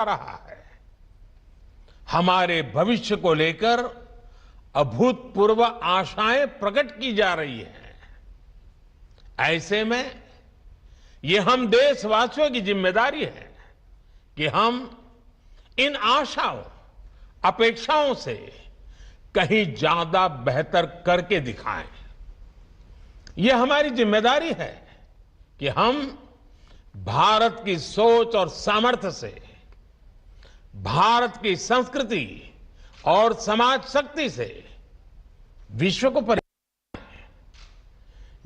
रहा है। हमारे भविष्य को लेकर अभूतपूर्व आशाएं प्रकट की जा रही हैं। ऐसे में ये हम देशवासियों की जिम्मेदारी है कि हम इन आशाओं, अपेक्षाओं से कहीं ज्यादा बेहतर करके दिखाएं। ये हमारी जिम्मेदारी है कि हम भारत की सोच और सामर्थ्य से, भारत की संस्कृति और समाज शक्ति से विश्व को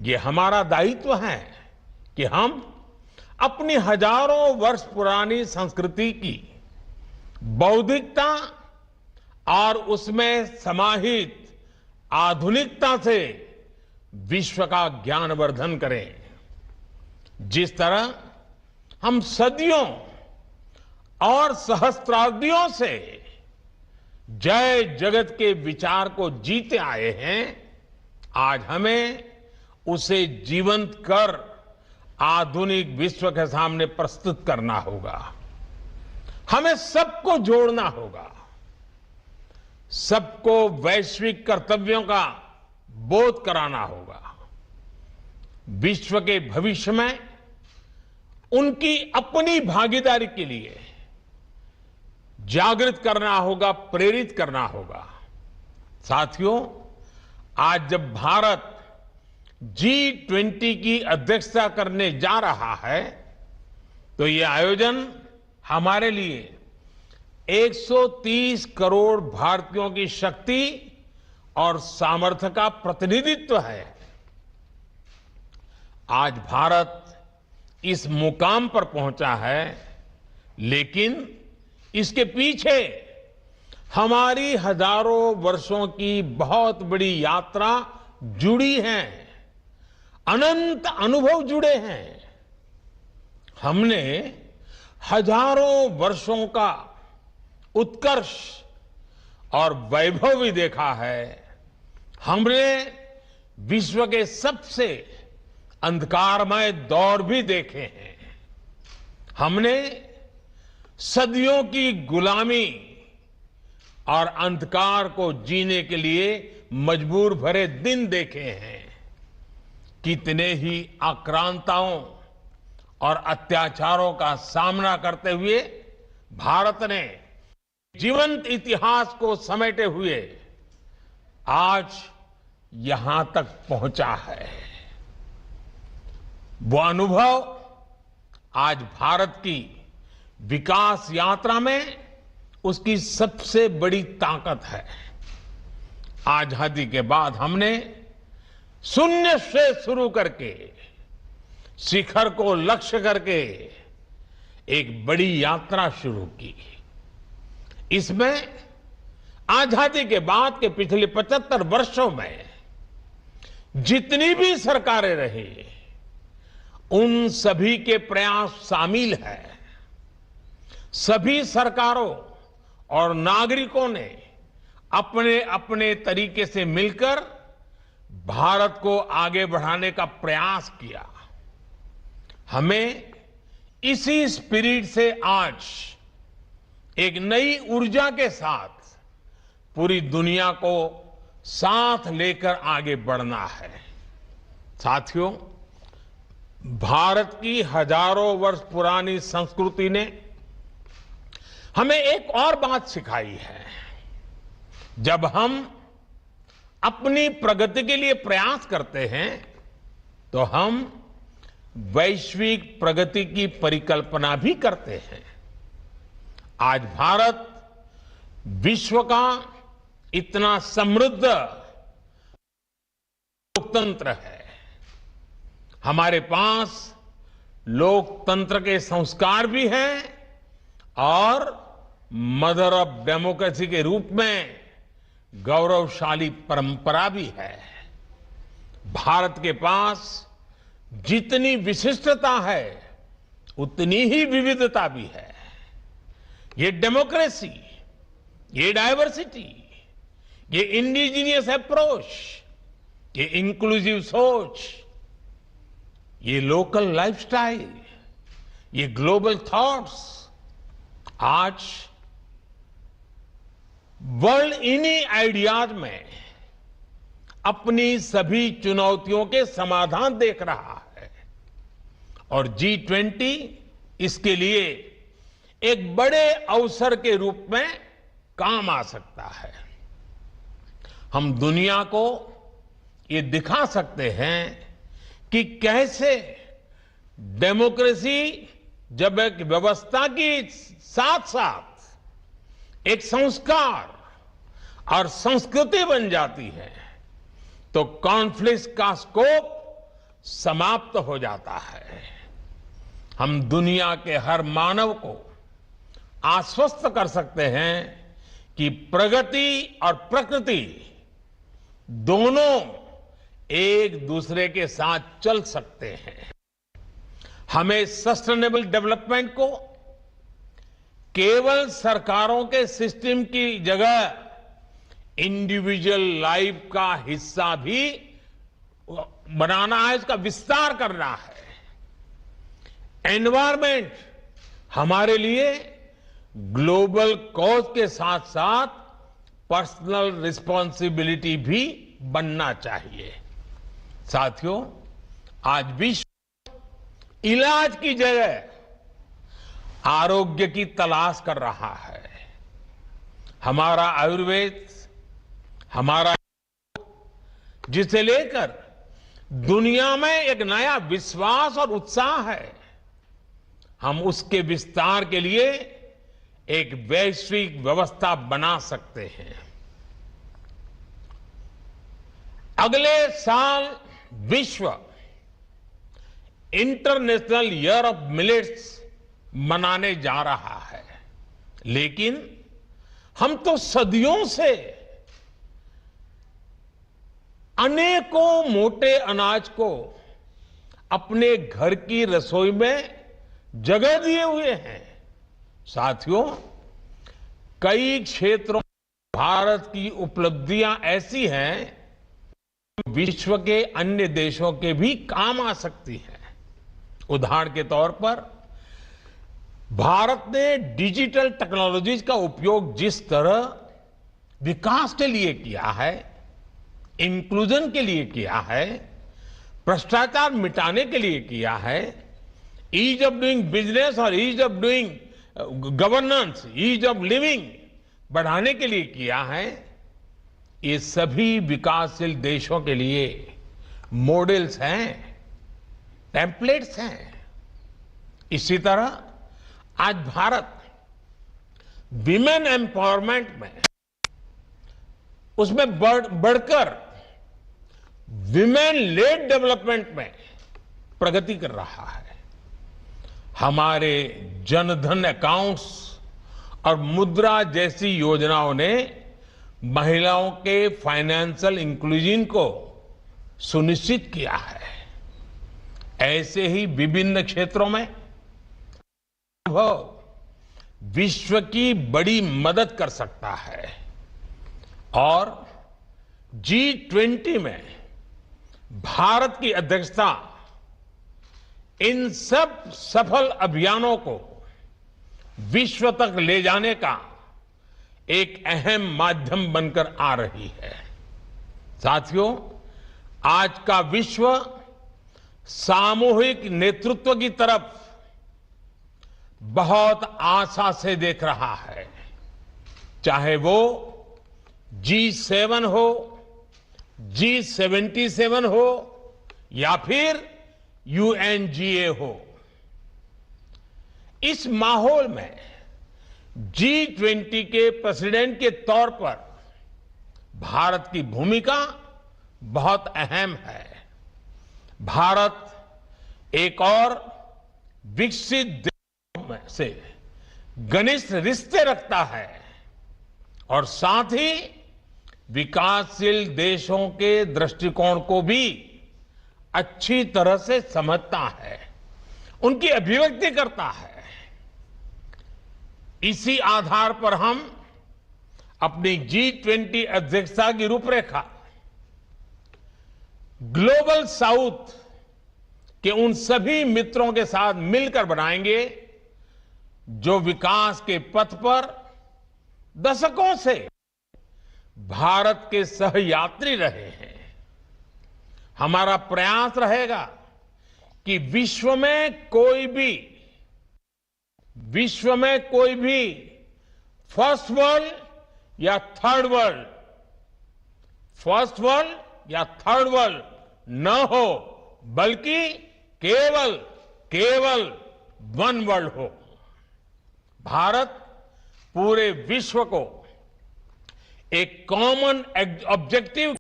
ये हमारा दायित्व है कि हम अपनी हजारों वर्ष पुरानी संस्कृति की बौद्धिकता और उसमें समाहित आधुनिकता से विश्व का ज्ञानवर्धन करें। जिस तरह हम सदियों और सहस्त्राब्दियों से जय जगत के विचार को जीते आए हैं, आज हमें उसे जीवंत कर आधुनिक विश्व के सामने प्रस्तुत करना होगा। हमें सबको जोड़ना होगा, सबको वैश्विक कर्तव्यों का बोध कराना होगा। विश्व के भविष्य में उनकी अपनी भागीदारी के लिए जागृत करना होगा, प्रेरित करना होगा। साथियों, आज जब भारत G20 की अध्यक्षता करने जा रहा है, तो ये आयोजन हमारे लिए 130 करोड़ भारतीयों की शक्ति और सामर्थ्य का प्रतिनिधित्व है। आज भारत इस मुकाम पर पहुंचा है, लेकिन इसके पीछे हमारी हजारों वर्षों की बहुत बड़ी यात्रा जुड़ी है, अनंत अनुभव जुड़े हैं। हमने हजारों वर्षों का उत्कर्ष और वैभव भी देखा है। हमने विश्व के सबसे अंधकारमय दौर भी देखे हैं। हमने सदियों की गुलामी और अंधकार को जीने के लिए मजबूर भरे दिन देखे हैं। कितने ही आक्रांताओं और अत्याचारों का सामना करते हुए भारत ने जीवंत इतिहास को समेटे हुए आज यहां तक पहुंचा है। वो अनुभव आज भारत की विकास यात्रा में उसकी सबसे बड़ी ताकत है। आजादी के बाद हमने शून्य से शुरू करके शिखर को लक्ष्य करके एक बड़ी यात्रा शुरू की। इसमें आजादी के बाद के पिछले 75 वर्षों में जितनी भी सरकारें रही, उन सभी के प्रयास शामिल है। सभी सरकारों और नागरिकों ने अपने अपने तरीके से मिलकर भारत को आगे बढ़ाने का प्रयास किया। हमें इसी स्पिरिट से आज एक नई ऊर्जा के साथ पूरी दुनिया को साथ लेकर आगे बढ़ना है। साथियों, भारत की हजारों वर्ष पुरानी संस्कृति ने हमें एक और बात सिखाई है। जब हम अपनी प्रगति के लिए प्रयास करते हैं, तो हम वैश्विक प्रगति की परिकल्पना भी करते हैं। आज भारत विश्व का इतना समृद्ध लोकतंत्र है। हमारे पास लोकतंत्र के संस्कार भी हैं और मदर ऑफ डेमोक्रेसी के रूप में गौरवशाली परंपरा भी है। भारत के पास जितनी विशिष्टता है, उतनी ही विविधता भी है। ये डेमोक्रेसी, ये डायवर्सिटी, ये इंडिजीनियस अप्रोच, ये इंक्लूसिव सोच, ये लोकल लाइफस्टाइल, ये ग्लोबल थॉट्स आज वर्ल्ड इन्हीं आइडियाज में अपनी सभी चुनौतियों के समाधान देख रहा है और G20 इसके लिए एक बड़े अवसर के रूप में काम आ सकता है। हम दुनिया को ये दिखा सकते हैं कि कैसे डेमोक्रेसी जब एक व्यवस्था की साथ साथ एक संस्कार और संस्कृति बन जाती है तो कॉन्फ्लिक्ट का स्कोप समाप्त हो जाता है। हम दुनिया के हर मानव को आश्वस्त कर सकते हैं कि प्रगति और प्रकृति दोनों एक दूसरे के साथ चल सकते हैं। हमें सस्टेनेबल डेवलपमेंट को केवल सरकारों के सिस्टम की जगह इंडिविजुअल लाइफ का हिस्सा भी बनाना है, इसका विस्तार करना है। एनवायरमेंट हमारे लिए ग्लोबल कॉज के साथ साथ पर्सनल रिस्पॉन्सिबिलिटी भी बनना चाहिए। साथियों, आज विश्व इलाज की जगह आरोग्य की तलाश कर रहा है। हमारा आयुर्वेद, हमारा जिसे लेकर दुनिया में एक नया विश्वास और उत्साह है, हम उसके विस्तार के लिए एक वैश्विक व्यवस्था बना सकते हैं। अगले साल विश्व इंटरनेशनल ईयर ऑफ मिलेट्स मनाने जा रहा है, लेकिन हम तो सदियों से अनेकों मोटे अनाज को अपने घर की रसोई में जगह दिए हुए हैं। साथियों, कई क्षेत्रों में भारत की उपलब्धियां ऐसी हैं विश्व के अन्य देशों के भी काम आ सकती है। उदाहरण के तौर पर भारत ने डिजिटल टेक्नोलॉजीज का उपयोग जिस तरह विकास के लिए किया है, इंक्लूजन के लिए किया है, भ्रष्टाचार मिटाने के लिए किया है, ईज ऑफ डूइंग बिजनेस और ease of doing governance, ease of living बढ़ाने के लिए किया है, ये सभी विकासशील देशों के लिए मॉडल्स हैं, टेम्पलेट्स हैं। इसी तरह आज भारत विमेन एम्पावरमेंट में उसमें बढ़कर विमेन लेड डेवलपमेंट में प्रगति कर रहा है। हमारे जनधन अकाउंट्स और मुद्रा जैसी योजनाओं ने महिलाओं के फाइनेंशियल इंक्लूजन को सुनिश्चित किया है। ऐसे ही विभिन्न क्षेत्रों में विश्व की बड़ी मदद कर सकता है और G20 में भारत की अध्यक्षता इन सब सफल अभियानों को विश्व तक ले जाने का एक अहम माध्यम बनकर आ रही है। साथियों, आज का विश्व सामूहिक नेतृत्व की तरफ बहुत आशा से देख रहा है, चाहे वो G7 हो, G77 हो या फिर UNGA हो। इस माहौल में G20 के प्रेसिडेंट के तौर पर भारत की भूमिका बहुत अहम है। भारत एक और विकसित देशों में से घनिष्ठ रिश्ते रखता है और साथ ही विकासशील देशों के दृष्टिकोण को भी अच्छी तरह से समझता है, उनकी अभिव्यक्ति करता है। इसी आधार पर हम अपनी G20 अध्यक्षता की रूपरेखा ग्लोबल साउथ के उन सभी मित्रों के साथ मिलकर बनाएंगे जो विकास के पथ पर दशकों से भारत के सहयात्री रहे हैं। हमारा प्रयास रहेगा कि विश्व में कोई भी फर्स्ट वर्ल्ड या थर्ड वर्ल्ड न हो, बल्कि केवल वन वर्ल्ड हो। भारत पूरे विश्व को एक कॉमन ऑब्जेक्टिव,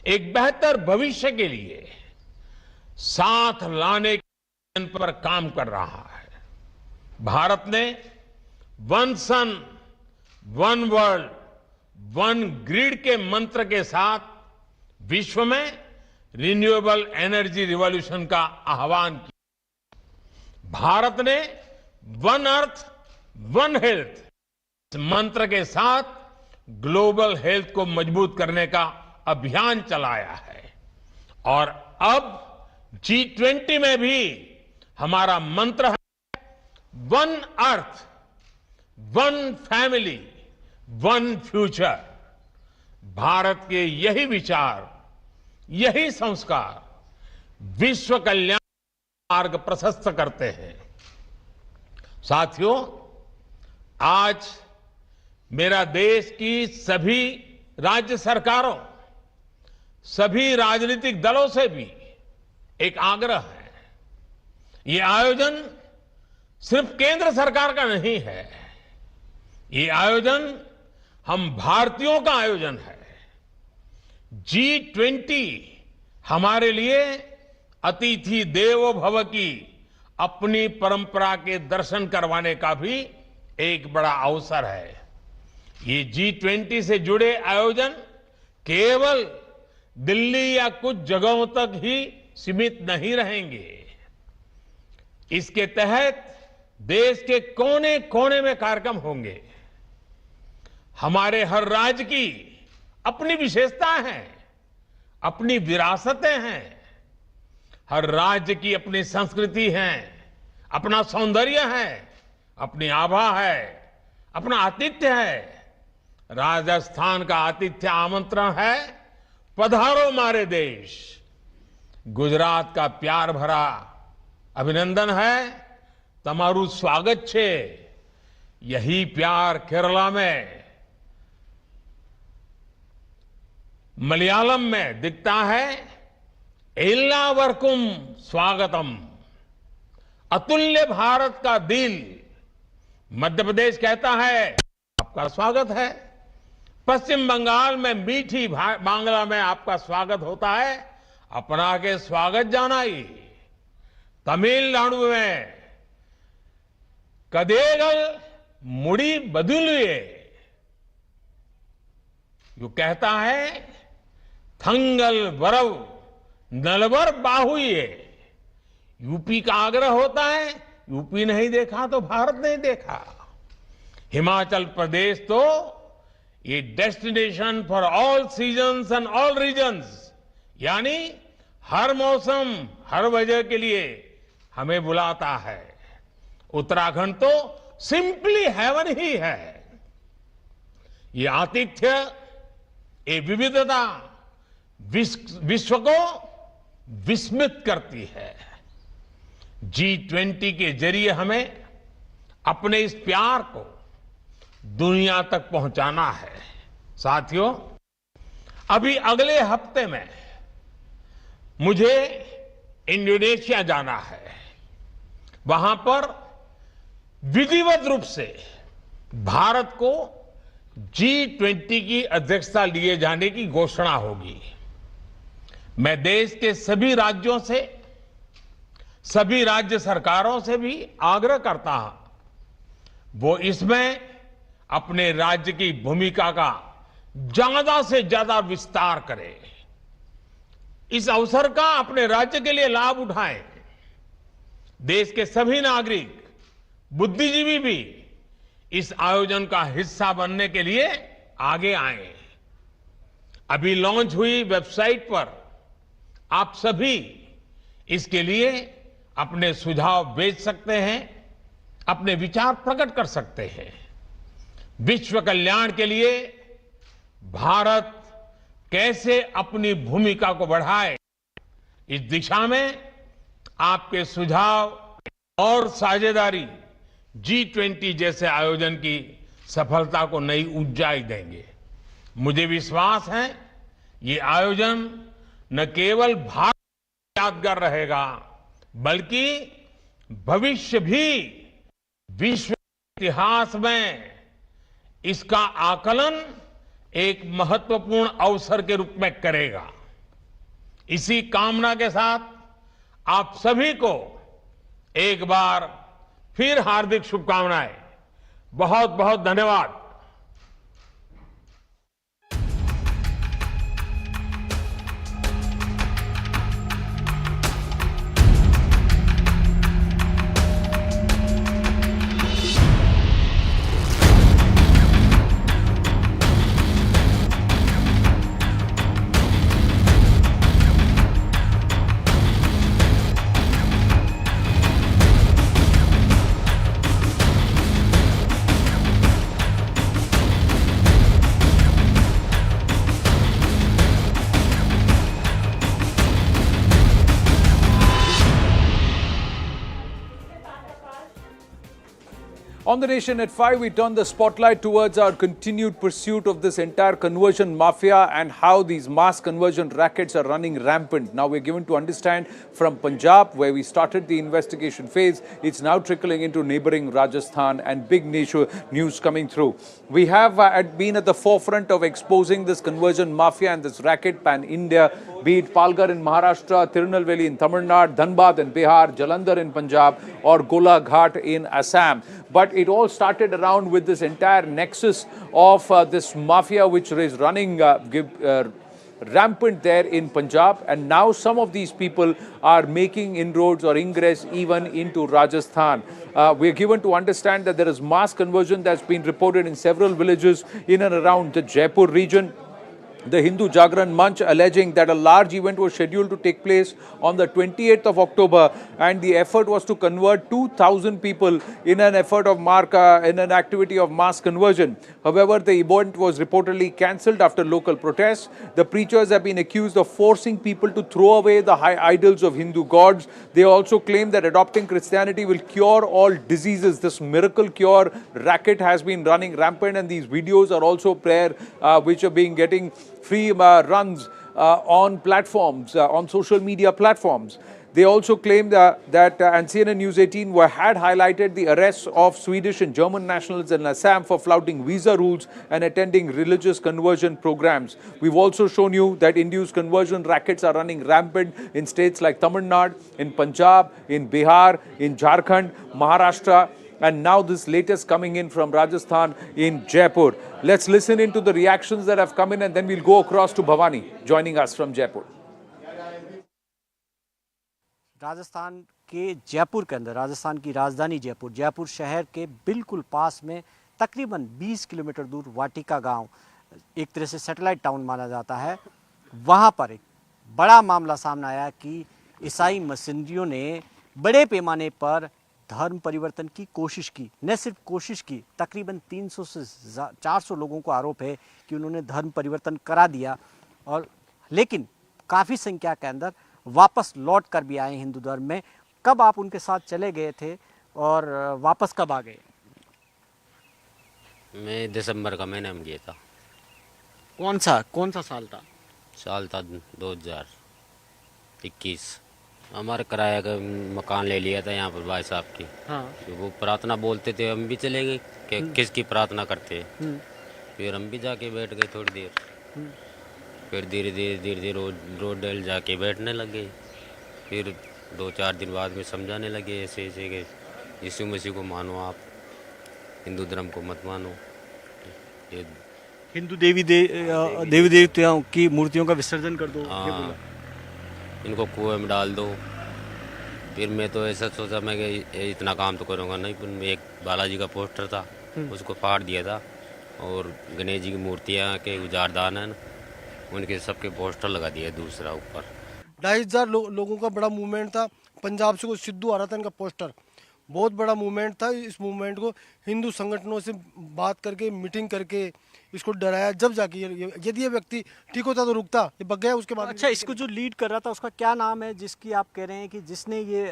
एक बेहतर भविष्य के लिए साथ लाने के पर काम कर रहा है। भारत ने वन सन, वन वर्ल्ड, वन ग्रिड के मंत्र के साथ विश्व में रिन्यूएबल एनर्जी रिवॉल्यूशन का आह्वान किया। भारत ने वन अर्थ, वन हेल्थ मंत्र के साथ ग्लोबल हेल्थ को मजबूत करने का अभियान चलाया है। और अब G20 में भी हमारा मंत्र है one earth, one family, one future. Bharat के यही विचार, यही संस्कार विश्व कल्याण मार्ग प्रशस्त करते हैं। साथियों, आज मेरा देश की सभी राज्य सरकारों, सभी राजनीतिक दलों से भी एक आग्रह है। ये आयोजन सिर्फ केंद्र सरकार का नहीं है, ये आयोजन हम भारतीयों का आयोजन है। G20 हमारे लिए अतिथि देवो भव की अपनी परंपरा के दर्शन करवाने का भी एक बड़ा अवसर है। ये G20 से जुड़े आयोजन केवल दिल्ली या कुछ जगहों तक ही सीमित नहीं रहेंगे। इसके तहत देश के कोने कोने में कार्यक्रम होंगे। हमारे हर राज्य की अपनी विशेषताएं हैं, अपनी विरासतें हैं। हर राज्य की अपनी संस्कृति है, अपना सौंदर्य है, अपनी आभा है, अपना आतिथ्य है। राजस्थान का आतिथ्य आमंत्रण है, पधारो मारे देश। गुजरात का प्यार भरा अभिनंदन है, तमारू स्वागत छे। यही प्यार केरला में, मलयालम में दिखता है, एल्लावर्कुम स्वागतम। अतुल्य भारत का दिल मध्य प्रदेश कहता है, आपका स्वागत है। पश्चिम बंगाल में मीठी बांग्ला में आपका स्वागत होता है, अपना के स्वागत जानाई। तमिलनाडु में कदेगल मुड़ी बदुलिए, यू कहता है, थंगल वरव नलवर बाहुए। यूपी का आग्रह होता है, यूपी नहीं देखा तो भारत नहीं देखा। हिमाचल प्रदेश तो ये destination for all seasons and all reasons, यानी हर मौसम, हर वजह के लिए हमें बुलाता है। उत्तराखंड तो सिंपली हेवन ही है। ये आतिथ्य, ये विविधता विश्व को विस्मित करती है। G20 के जरिए हमें अपने इस प्यार को दुनिया तक पहुंचाना है। साथियों, अभी अगले हफ्ते में मुझे इंडोनेशिया जाना है। वहां पर विधिवत रूप से भारत को G20 की अध्यक्षता लिए जाने की घोषणा होगी। मैं देश के सभी राज्यों से, सभी राज्य सरकारों से भी आग्रह करता हूं, वो इसमें अपने राज्य की भूमिका का ज्यादा से ज्यादा विस्तार करें। इस अवसर का अपने राज्य के लिए लाभ उठाएं। देश के सभी नागरिक, बुद्धिजीवी भी इस आयोजन का हिस्सा बनने के लिए आगे आए। अभी लॉन्च हुई वेबसाइट पर आप सभी इसके लिए अपने सुझाव भेज सकते हैं। अपने विचार प्रकट कर सकते हैं। विश्व कल्याण के लिए भारत कैसे अपनी भूमिका को बढ़ाए, इस दिशा में आपके सुझाव और साझेदारी G20 जैसे आयोजन की सफलता को नई ऊंचाई देंगे। मुझे विश्वास है ये आयोजन न केवल भारत को यादगार रहेगा, बल्कि भविष्य भी विश्व इतिहास में इसका आकलन एक महत्वपूर्ण अवसर के रूप में करेगा। इसी कामना के साथ आप सभी को एक बार फिर हार्दिक शुभकामनाएं। बहुत बहुत धन्यवाद। On the Nation at 5, we turn the spotlight towards our continued pursuit of this entire conversion mafia and how these mass conversion rackets are running rampant. Now we're given to understand from Punjab, where we started the investigation phase, it's now trickling into neighboring Rajasthan and big news coming through. We have been at the forefront of exposing this conversion mafia and this racket pan-India, be it Palghar in Maharashtra, Tirunelveli in Tamil Nadu, Dhanbad in Bihar, Jalandhar in Punjab or Golaghat in Assam. But it all started around with this entire nexus of this mafia which is running rampant there in Punjab, and now some of these people are making inroads or ingress even into Rajasthan. We are given to understand that there is mass conversion that's been reported in several villages in and around the Jaipur region. The Hindu Jagran Manch alleging that a large event was scheduled to take place on the 28th of October, and the effort was to convert 2,000 people in an effort of in an activity of mass conversion. However, the event was reportedly cancelled after local protests. The preachers have been accused of forcing people to throw away the high idols of Hindu gods. They also claim that adopting Christianity will cure all diseases. This miracle cure racket has been running rampant, and these videos are also which are getting free runs on platforms, on social media platforms. They also claim that and CNN News18 had highlighted the arrests of Swedish and German nationals in Assam for flouting visa rules and attending religious conversion programs. We've also shown you that induced conversion rackets are running rampant in states like Tamil Nadu, in Punjab, in Bihar, in Jharkhand, Maharashtra, and now this latest coming in from Rajasthan in Jaipur. Let's listen into the reactions that have come in, and then we'll go across to Bhavani, joining us from Jaipur. Rajasthan के जयपुर के अंदर, राजस्थान की राजधानी जयपुर, जयपुर शहर के बिल्कुल पास में तकरीबन 20 किलोमीटर दूर वाटिका गांव, एक तरह से सैटेलाइट टाउन माना जाता है। वहां पर एक बड़ा मामला सामने आया कि ईसाई मसीहियों ने बड़े पैमाने पर धर्म परिवर्तन की कोशिश की। न सिर्फ कोशिश की, तकरीबन 300 से 400 लोगों को आरोप है कि उन्होंने धर्म परिवर्तन करा दिया, और लेकिन काफ़ी संख्या के अंदर वापस लौट कर भी आए हिंदू धर्म में। कब आप उनके साथ चले गए थे और वापस कब आ गए? मैं दिसंबर का महीना में गया था। कौन सा साल था? साल था 2021। हमारे किराया का मकान ले लिया था यहाँ पर भाई साहब की। हाँ। तो वो प्रार्थना बोलते थे, हम भी चले गए कि किसकी प्रार्थना करते हैं। फिर हम भी जाके बैठ गए थोड़ी देर। फिर धीरे धीरे रोड डेल जाके बैठने लग गए। फिर 2-4 दिन बाद में समझाने लगे ऐसे कि यीशु मसीह को मानो, आप हिंदू धर्म को मत मानो। ये हिंदू देवी देवताओं की मूर्तियों का विसर्जन कर दो। हाँ, इनको कुएं में डाल दो। फिर मैं तो ऐसा सोचा मैं कि इतना काम तो करूँगा नहीं, पर एक बालाजी का पोस्टर था उसको फाड़ दिया था, और गणेश जी की मूर्तियाँ के उजारदान है उनके सबके पोस्टर लगा दिया दूसरा ऊपर। 2,500 लोगों का बड़ा मूवमेंट था। पंजाब से कुछ सिद्धू आ रहा था, इनका पोस्टर बहुत बड़ा मूवमेंट था। इस मूवमेंट को हिंदू संगठनों से बात करके, मीटिंग करके इसको डराया, जब जाके यदि ये व्यक्ति ठीक होता तो रुकता, ये बग गया उसके बाद। अच्छा, इसको जो लीड कर रहा था उसका क्या नाम है, जिसकी आप कह रहे हैं कि जिसने ये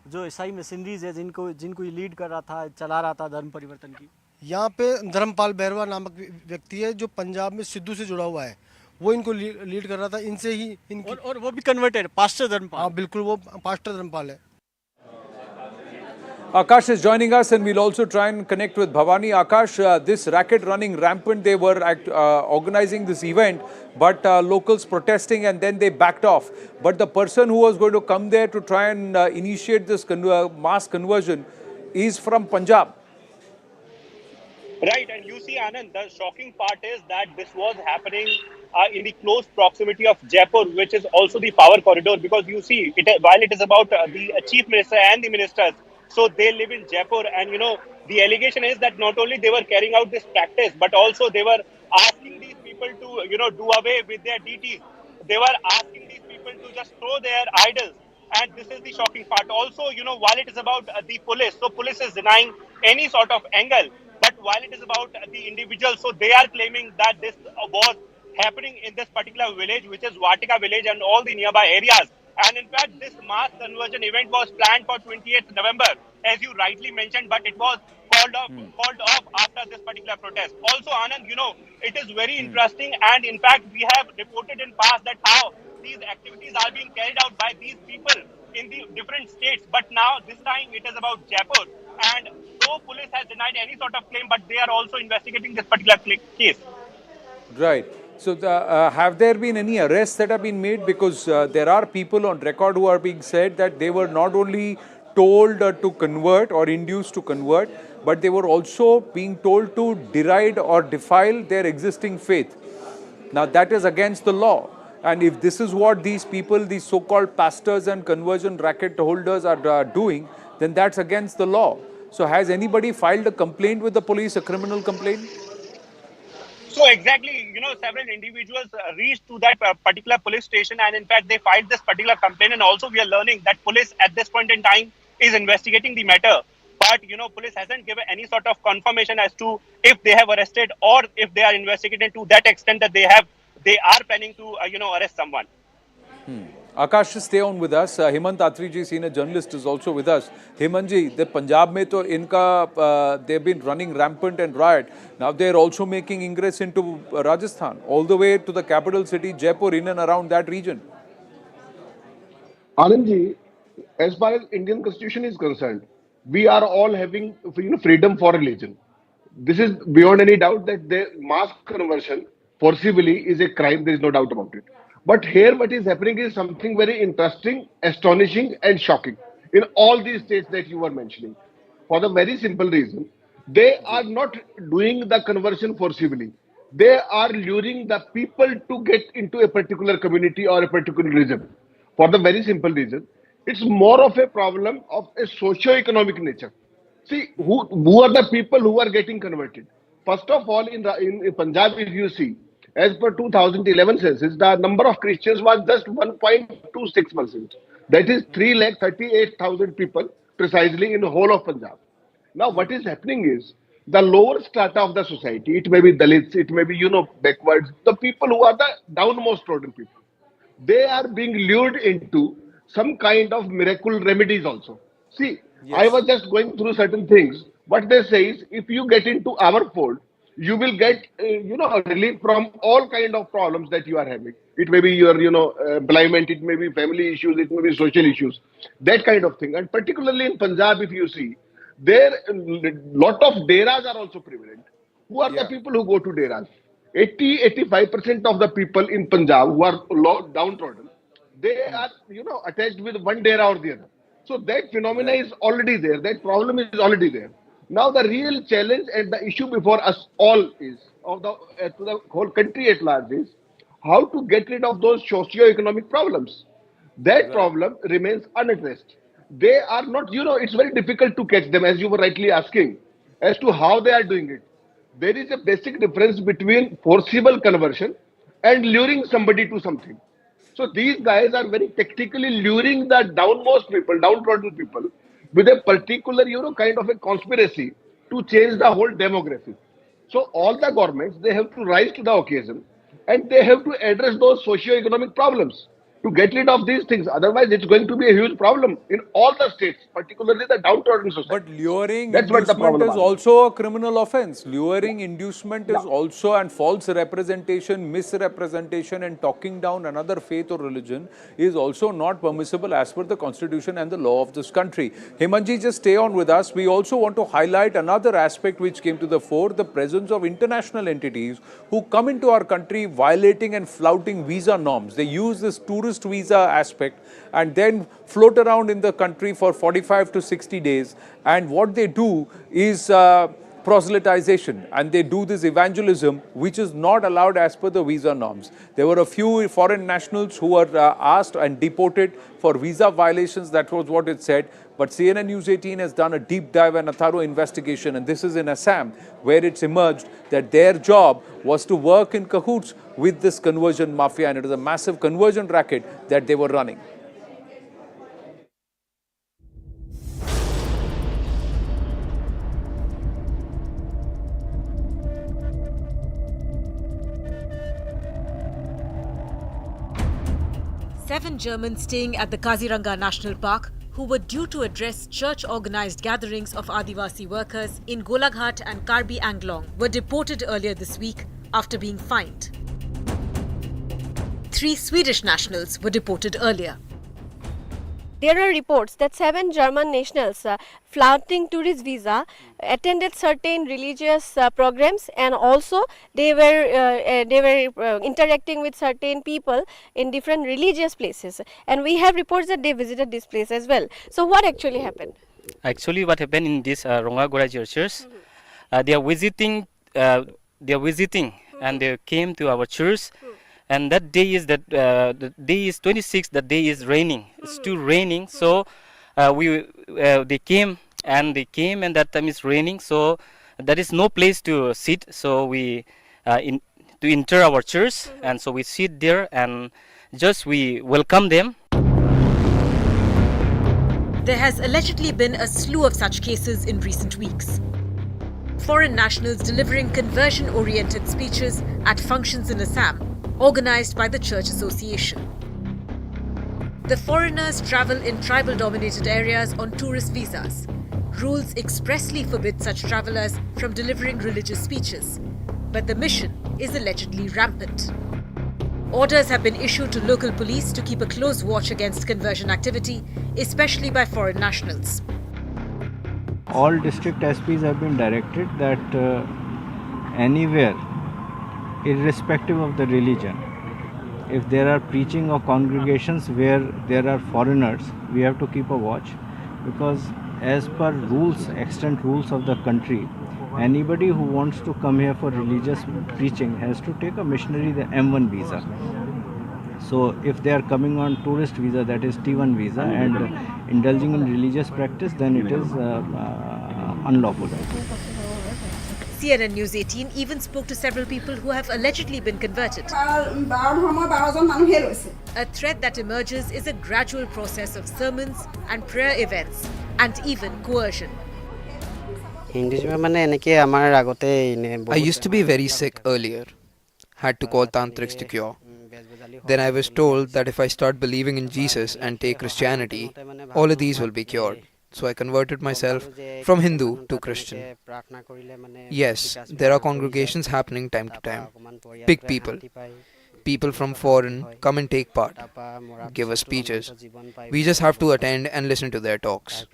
जो ईसाई मशीनरीज है जिनको जिनको ये लीड कर रहा था, चला रहा था धर्म परिवर्तन की? यहाँ पे धर्मपाल बैरवा नामक व्यक्ति है जो पंजाब में सिद्धू से जुड़ा हुआ है, वो इनको लीड कर रहा था। इनसे ही इनकी और वो भी कन्वर्टेड पास्टर धर्मपाल? हाँ बिल्कुल, वो पास्टर धर्मपाल है। Akash is joining us, and we'll also try and connect with Bhavani. Akash, this racket running rampant, they were organizing this event, but locals protesting, and then they backed off. But the person who was going to come there to try and initiate this mass conversion is from Punjab. Right, and you see, Anand, the shocking part is that this was happening in the close proximity of Jaipur, which is also the power corridor, because you see, while it is about the chief minister and the ministers, so they live in Jaipur, and the allegation is that not only they were carrying out this practice, but also they were asking these people to, do away with their deities. They were asking these people to just throw their idols. And this is the shocking part. Also, while it is about the police, so police is denying any sort of angle. But while it is about the individual, so they are claiming that this was happening in this particular village, which is Vatika village and all the nearby areas. And in fact, this mass conversion event was planned for 28th November, as you rightly mentioned, but it was called off after this particular protest. Also, Anand, it is very interesting, and in fact, we have reported in past that how these activities are being carried out by these people in the different states. But now, this time, it is about Jaipur. And though police has denied any sort of claim, but they are also investigating this particular case. Right. So, have there been any arrests that have been made? Because there are people on record who are being said that they were not only told to convert or induced to convert, but they were also being told to deride or defile their existing faith. Now, that is against the law. And if this is what these people, these so-called pastors and conversion racket holders are doing, then that's against the law. So, has anybody filed a complaint with the police, a criminal complaint? So exactly, several individuals reached to that particular police station, and in fact, they filed this particular complaint. And also, we are learning that police at this point in time is investigating the matter. But, police hasn't given any sort of confirmation as to if they have arrested or if they are investigating to that extent that they are planning to, arrest someone. Akash, stay on with us. Hemant Atri ji, senior journalist, is also with us. Hemant ji, the Punjab mein to they've been running rampant and riot. Now they're also making ingress into Rajasthan, all the way to the capital city, Jaipur, in and around that region. Anand ji, as far as Indian Constitution is concerned, we are all having freedom for religion. This is beyond any doubt that the mass conversion forcibly is a crime. There is no doubt about it. But here, what is happening is something very interesting, astonishing, and shocking in all these states that you were mentioning. For the very simple reason, they are not doing the conversion forcibly. They are luring the people to get into a particular community or a particular religion. For the very simple reason, it's more of a problem of a socio-economic nature. See, who are the people who are getting converted? First of all, in Punjab, if you see, as per 2011 census, the number of Christians was just 1.26%. That is 338,000 people precisely in the whole of Punjab. Now, what is happening is the lower strata of the society, it may be Dalits, it may be, backwards, the people who are the downmost trodden people, they are being lured into some kind of miracle remedies also. See, I was just going through certain things. What they say is, if you get into our fold, you will get, relief from all kind of problems that you are having. It may be your, employment, it may be family issues, it may be social issues, that kind of thing. And particularly in Punjab, if you see, there lot of deras are also prevalent. Who are the people who go to deras? 85% of the people in Punjab who are downtrodden, they are, attached with one dera or the other. So that phenomena is already there. That problem is already there. Now the real challenge and the issue before us all is, to the whole country at large, is how to get rid of those socio-economic problems. That problem remains unaddressed. They are not, it's very difficult to catch them, as you were rightly asking, as to how they are doing it. There is a basic difference between forcible conversion and luring somebody to something. So these guys are very tactically luring the downmost people, downtrodden people, with a particular, kind of a conspiracy to change the whole demography. So all the governments, they have to rise to the occasion and they have to address those socio-economic problems to get rid of these things. Otherwise, it's going to be a huge problem in all the states, particularly the downtrodden But societies. luring That's what the inducement problem is is. also a criminal offense. Luring inducement is also, and false representation, misrepresentation, and talking down another faith or religion is also not permissible as per the constitution and the law of this country. Hemanji, just stay on with us. We also want to highlight another aspect which came to the fore, the presence of international entities who come into our country violating and flouting visa norms. They use this tourist visa aspect and then float around in the country for 45 to 60 days. And what they do is proselytization, and they do this evangelism which is not allowed as per the visa norms. There were a few foreign nationals who were asked and deported for visa violations. That was what it said. But CNN News 18 has done a deep dive and a thorough investigation, and this is in Assam, where it's emerged that their job was to work in cahoots with this conversion mafia, and it is a massive conversion racket that they were running. Seven Germans staying at the Kaziranga National Park who were due to address church-organized gatherings of Adivasi workers in Golaghat and Karbi Anglong were deported earlier this week after being fined. 3 Swedish nationals were deported earlier. There are reports that 7 German nationals flouting tourist visa attended certain religious programs, and also they were interacting with certain people in different religious places, and we have reports that they visited this place as well. So what actually happened? Actually, what happened in this Rongagora church, they are visiting and they came to our church. And that day is the day is 26. That day is raining. It's still raining. So they came and that time is raining. So there is no place to sit. So we to enter our church, and so we sit there and just we welcome them. There has allegedly been a slew of such cases in recent weeks. Foreign nationals delivering conversion-oriented speeches at functions in Assam, organized by the Church Association. The foreigners travel in tribal-dominated areas on tourist visas. Rules expressly forbid such travelers from delivering religious speeches, but the mission is allegedly rampant. Orders have been issued to local police to keep a close watch against conversion activity, especially by foreign nationals. All district SPs have been directed that anywhere, irrespective of the religion, if there are preaching or congregations where there are foreigners, we have to keep a watch, because as per rules, extant rules of the country, anybody who wants to come here for religious preaching has to take a missionary, the M1 visa. So if they are coming on tourist visa, that is T1 visa, and indulging in religious practice, then it is unlawful. CNN News 18 even spoke to several people who have allegedly been converted. A threat that emerges is a gradual process of sermons and prayer events, and even coercion. I used to be very sick earlier. Had to call tantrics to cure. Then I was told that if I start believing in Jesus and take Christianity, all of these will be cured. So I converted myself from Hindu to Christian. Yes, there are congregations happening time to time. Big people. People from foreign come and take part, give us speeches. We just have to attend and listen to their talks.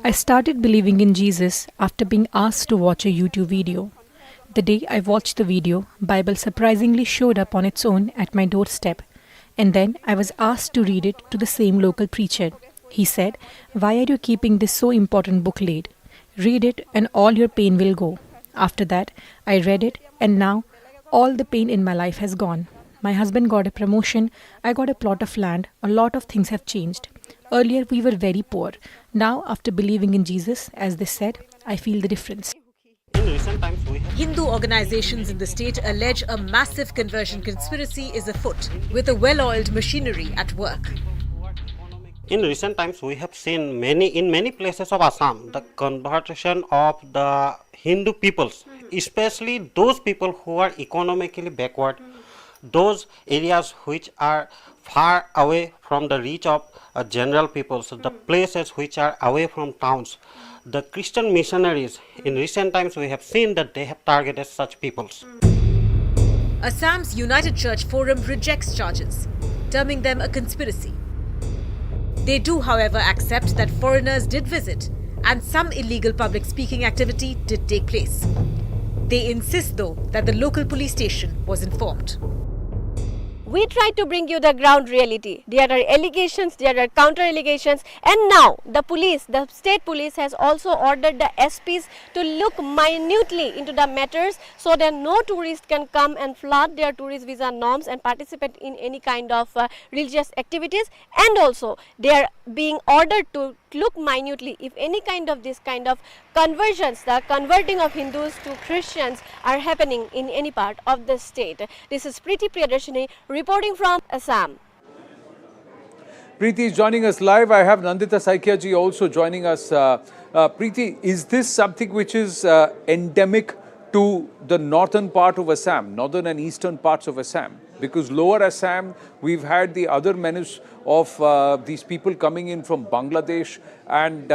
I started believing in Jesus after being asked to watch a YouTube video. The day I watched the video, Bible surprisingly showed up on its own at my doorstep. And then I was asked to read it to the same local preacher. He said, "Why are you keeping this so important book laid? Read it and all your pain will go." After that, I read it, and now all the pain in my life has gone. My husband got a promotion, I got a plot of land, a lot of things have changed. Earlier we were very poor. Now, after believing in Jesus, as they said, I feel the difference. Hindu organizations in the state allege a massive conversion conspiracy is afoot, with a well-oiled machinery at work. In recent times, we have seen in many places of Assam, the conversion of the Hindu peoples, especially those people who are economically backward, those areas which are far away from the reach of general people, so the places which are away from towns. The Christian missionaries, in recent times, we have seen that they have targeted such peoples. Assam's United Church Forum rejects charges, terming them a conspiracy. They do, however, accept that foreigners did visit and some illegal public speaking activity did take place. They insist, though, that the local police station was informed. We try to bring you the ground reality. There are allegations, there are counter allegations, and now the police, the state police has also ordered the SPs to look minutely into the matters so that no tourist can come and flood their tourist visa norms and participate in any kind of religious activities, and also they are being ordered to look minutely if any kind of this kind of conversions, the converting of Hindus to Christians are happening in any part of the state. This is Preeti Priyadarshini reporting from Assam. Preeti is joining us live. I have Nandita Saikia ji also joining us. Preeti, is this something which is endemic to the northern part of Assam, northern and eastern parts of Assam? Because lower Assam, we've had the other menace of these people coming in from Bangladesh and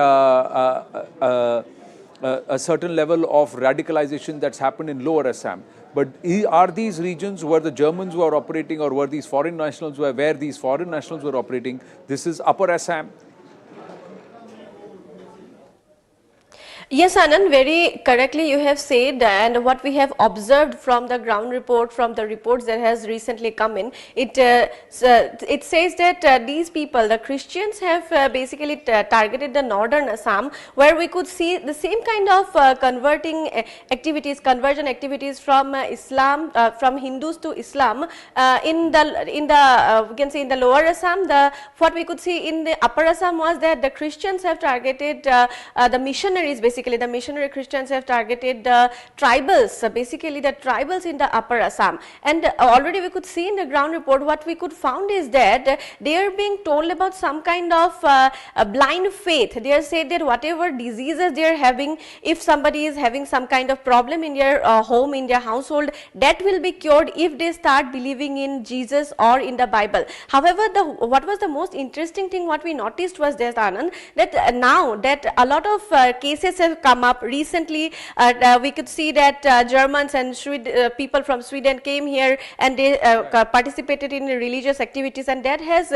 a certain level of radicalization that's happened in lower Assam. But are these regions where the Germans were operating, or were these foreign nationals where these foreign nationals were operating? This is upper Assam. Yes, Anand, very correctly you have said, and what we have observed from the ground report, from the reports that has recently come in, it says that these people, the Christians, have basically targeted the northern Assam, where we could see the same kind of conversion activities from Islam, from Hindus to Islam. In the we can say in the lower Assam, what we could see in the upper Assam was that the Christians have targeted the missionaries. Basically, the missionary Christians have targeted the tribals, basically the tribals in the upper Assam. And already we could see in the ground report, what we could found is that they are being told about some kind of blind faith. They are said that whatever diseases they are having, if somebody is having some kind of problem in their home, in their household, that will be cured if they start believing in Jesus or in the Bible. However, what was the most interesting thing what we noticed was that, Anand, that now that a lot of cases have come up recently, we could see that Germans and people from Sweden came here and they participated in religious activities, and that has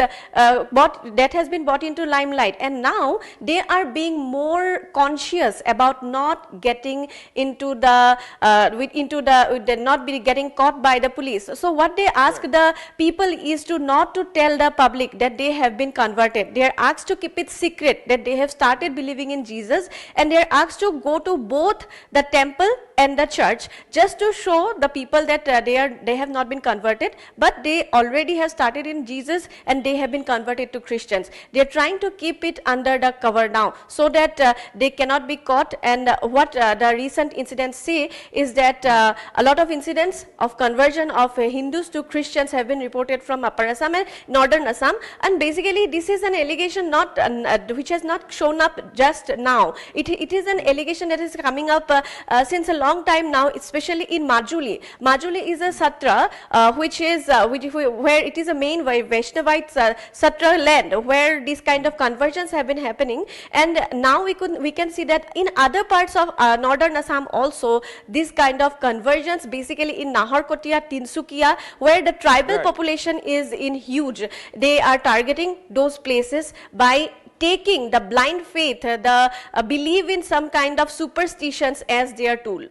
been brought into limelight, and now they are being more conscious about not getting into the not be getting caught by the police. So what they ask the people is to not to tell the public that they have been converted. They are asked to keep it secret that they have started believing in Jesus, and they are asked to go to both the temple and the church just to show the people that they have not been converted, but they already have started in Jesus and they have been converted to Christians. They are trying to keep it under the cover now so that they cannot be caught. And what the recent incidents say is that a lot of incidents of conversion of Hindus to Christians have been reported from Upper Assam and Northern Assam, and basically this is an allegation not which has not shown up just now. It is an allegation that is coming up since a long time now, especially in Majuli. Majuli is a satra where it is a main Vaishnavite satra land where these kind of conversions have been happening, and now we can see that in other parts of northern Assam also this kind of conversions, basically in Naharkotia, Tinsukia, where the tribal population is in huge. They are targeting those places by taking the blind faith, the belief in some kind of superstitions as their tool.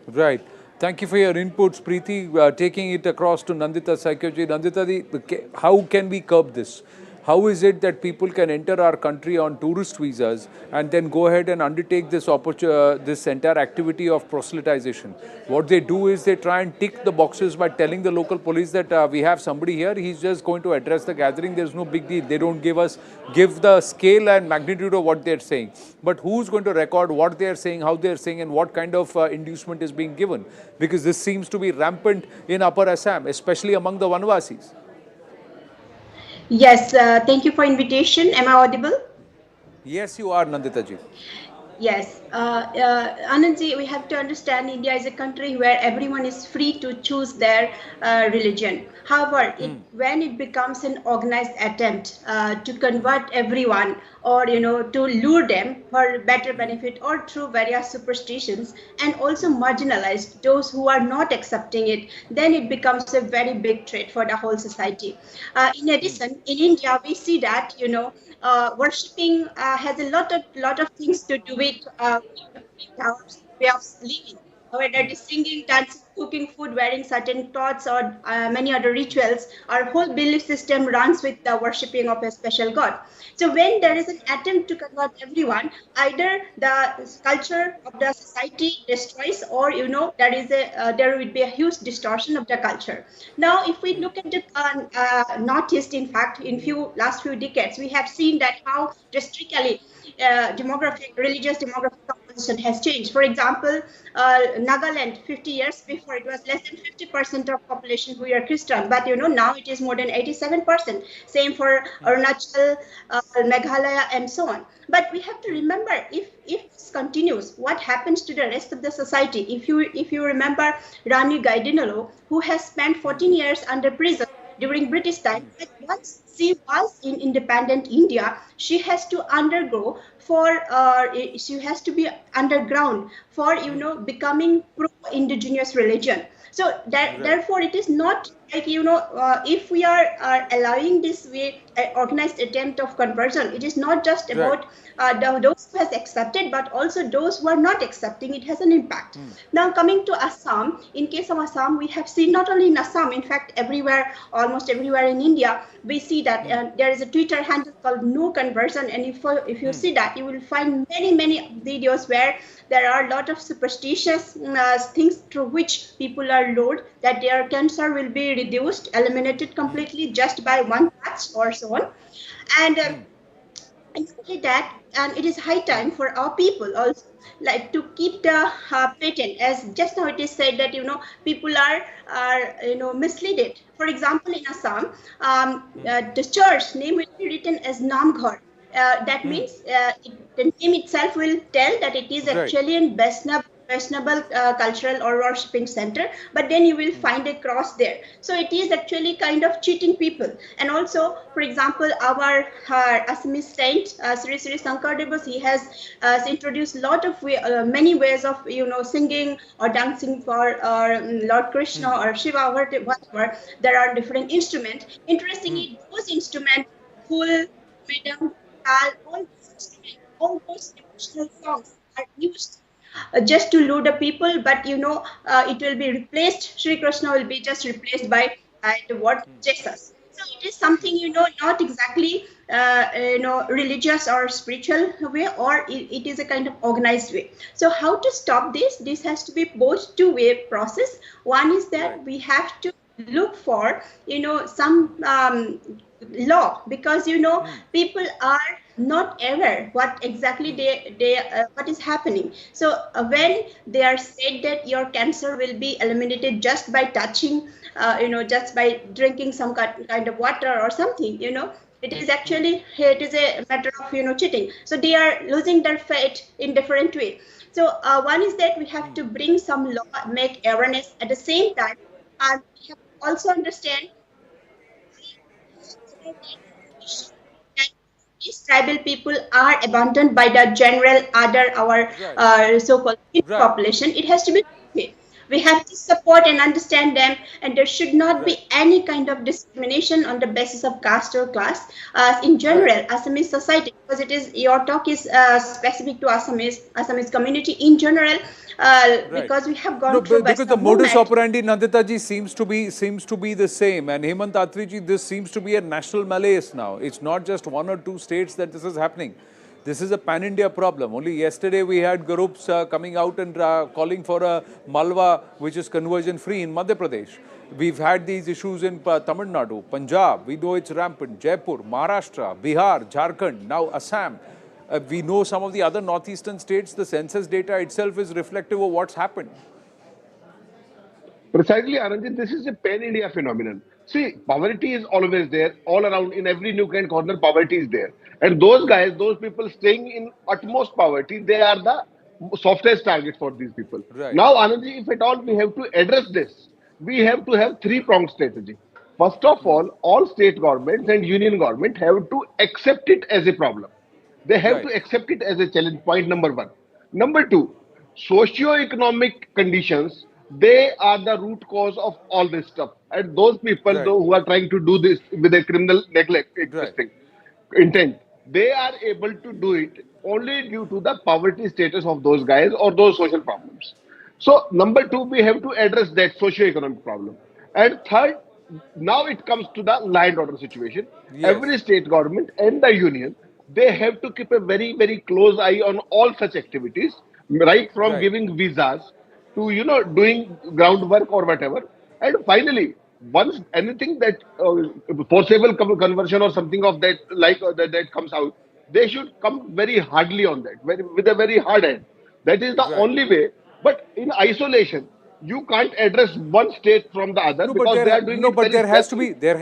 Right. Thank you for your inputs, Preeti. Taking it across to Nandita Saikia. Nandita, how can we curb this? how is it that people can enter our country on tourist visas and then go ahead and undertake this entire activity of proselytization? What they do is they try and tick the boxes by telling the local police that we have somebody here, he's just going to address the gathering, there's no big deal. They don't give the scale and magnitude of what they're saying. But who's going to record what they're saying, how they're saying, and what kind of inducement is being given? Because this seems to be rampant in Upper Assam, especially among the Vanvasis. Yes, thank you for invitation. Am I audible? Yes, you are, Nandita ji. Yes, Anandji, we have to understand India is a country where everyone is free to choose their religion. However, when it becomes an organized attempt to convert everyone, or to lure them for better benefit or through various superstitions, and also marginalize those who are not accepting it, then it becomes a very big threat for the whole society. In addition, in India, we see that worshipping has a lot of things to do with our way of living, whether it is singing, dancing, cooking food, wearing certain clothes, or many other rituals. Our whole belief system runs with the worshipping of a special god. So when there is an attempt to convert everyone, either the culture of the society destroys, or there will be a huge distortion of the culture. Now, if we look at the Northeast, in fact, in last few decades, we have seen that how drastically religious demographic composition has changed. For example, Nagaland 50 years before, it was less than 50% of population who are Christian, but now it is more than 87%. Same for Arunachal, Meghalaya, and so on. But we have to remember, if this continues, what happens to the rest of the society? If you remember Rani Gaidinalo, who has spent 14 years under prison during British time, but once she was in independent India, she has to undergo she has to be underground for becoming pro-indigenous religion. So therefore, it is not like if we are allowing this way organized attempt of conversion, it is not just about those who has accepted, but also those who are not accepting. It has an impact. Now, coming to Assam, in case of Assam, we have seen not only in Assam, in fact, everywhere, almost everywhere in India, we see that there is a Twitter handle called No Conversion, and if you see that, you will find many videos where there are a lot of superstitious things through which people are lured that their cancer will be reduced, eliminated completely just by one touch or so on. And exactly that, and it is high time for our people also, like, to keep the patent, as just now it is said that people are misled. For example, in Assam, the church name will be written as Namghar. That means the name itself will tell that it is actually in Vaishnava cultural or worshipping center, but then you will find a cross there. So it is actually kind of cheating people. And also, for example, our Assamese saint Sri Sri Sankardevas, he has introduced a lot of many ways of singing or dancing for Lord Krishna or Shiva, whatever. There are different instruments. Interestingly, those instruments, Khul, Medam, Tal, all those devotional songs are used just to lure the people, but it will be replaced. Sri Krishna will be just replaced by the word Jesus. So it is something not exactly religious or spiritual way, or it is a kind of organized way. So how to stop this? This has to be both two-way process. One is that we have to look for some law, because people are not aware what exactly what is happening. So when they are said that your cancer will be eliminated just by touching, just by drinking some kind of water or something, it is actually a matter of cheating. So they are losing their faith in different way. So one is that we have to bring some law, make awareness. At the same time, we have to also understand that these tribal people are abandoned by the general our so-called population. It has to be okay. We have to support and understand them, and there should not be any kind of discrimination on the basis of caste or class. In general, Assamese society, because it is your talk is specific to Assamese community in general, because we have gone through because the Vaishnava modus movement. operandi, Nandita ji, seems to be the same, and Hemant Atri ji, this seems to be a national malaise now. It's not just one or two states that this is happening. This is a pan-India problem. Only yesterday we had groups coming out and calling for a Malwa, which is conversion-free in Madhya Pradesh. We've had these issues in Tamil Nadu, Punjab, we know it's rampant, Jaipur, Maharashtra, Bihar, Jharkhand, now Assam. We know some of the other northeastern states, the census data itself is reflective of what's happened. Precisely, Anand, this is a pan-India phenomenon. See, poverty is always there, all around, in every nook and corner, poverty is there. And those guys, those people staying in utmost poverty, they are the softest targets for these people. Right. Now, Anand, if at all we have to address this, we have to have three-pronged strategy. First of all state governments and union government have to accept it as a problem. They have to accept it as a challenge, point number one. Number two, socio-economic conditions, they are the root cause of all this stuff. And those people though, who are trying to do this with a criminal neglect intent, they are able to do it only due to the poverty status of those guys or those social problems. So, number two, we have to address that socio-economic problem. And third, now it comes to the law and order situation. Every state government and the union, they have to keep a very, very close eye on all such activities, right from giving visas to, doing groundwork or whatever. And finally, once anything that forcible conversion or something of that like that comes out, they should come very hardly on that, with a very hard hand. That is the only way. But in isolation, you can't address one state from the other because they are doing it very there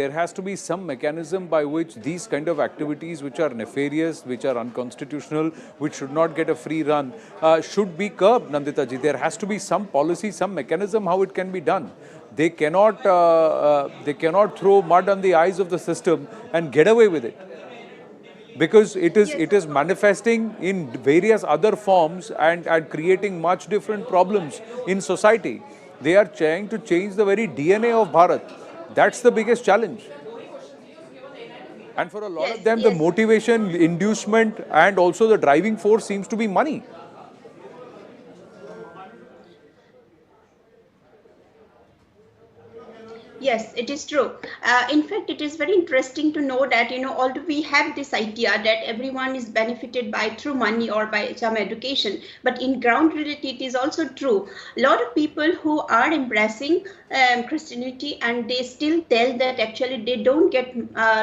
has to be some mechanism by which these kind of activities, which are nefarious, which are unconstitutional, which should not get a free run, should be curbed. Nandita ji, there has to be some policy, some mechanism how it can be done. They cannot throw mud on the eyes of the system and get away with it, because it is manifesting in various other forms and creating much different problems in society. They are trying to change the very DNA of Bharat. That's the biggest challenge. And for a lot of them, the motivation, inducement, and also the driving force seems to be money. Yes, it is true. In fact, it is very interesting to know that, although we have this idea that everyone is benefited by through money or by some education, but in ground reality, it is also true. A lot of people who are embracing Christianity, and they still tell that actually they don't get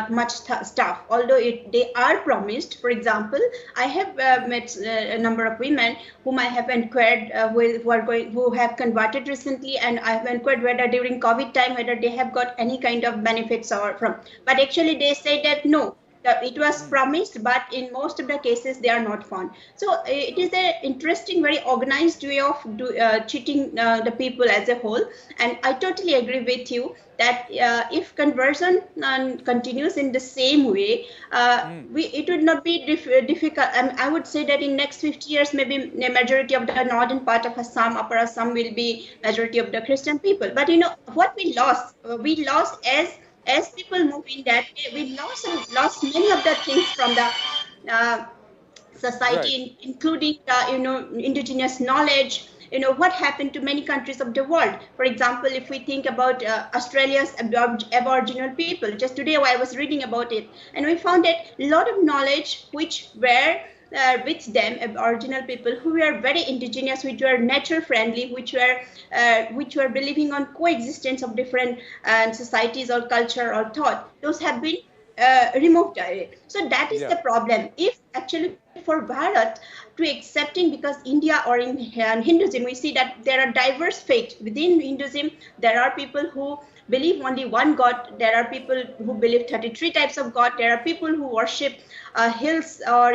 much stuff, although they are promised. For example, I have met a number of women whom I have inquired who have converted recently, and I have inquired whether during COVID time, whether they have got any kind of benefits or from, but actually they say that no, it was promised, but in most of the cases they are not found. So it is an interesting, very organized way of cheating the people as a whole. And I totally agree with you that if conversion continues in the same way, it would not be difficult. I would say that in next 50 years, maybe the majority of the northern part of Assam, Upper Assam, will be majority of the Christian people. But what we lost as people move in that way, we lost many of the things from the society, including indigenous knowledge. What happened to many countries of the world. For example, if we think about Australia's Aboriginal people, just today I was reading about it, and we found that a lot of knowledge which were with them, Aboriginal people who were very indigenous, which were nature friendly, which were believing on coexistence of different societies or culture or thought, those have been removed. So that is the problem. If actually for Bharat to accepting, because India or in Hinduism, we see that there are diverse faiths. Within Hinduism, there are people who believe only one God. There are people who believe 33 types of God. There are people who worship hills or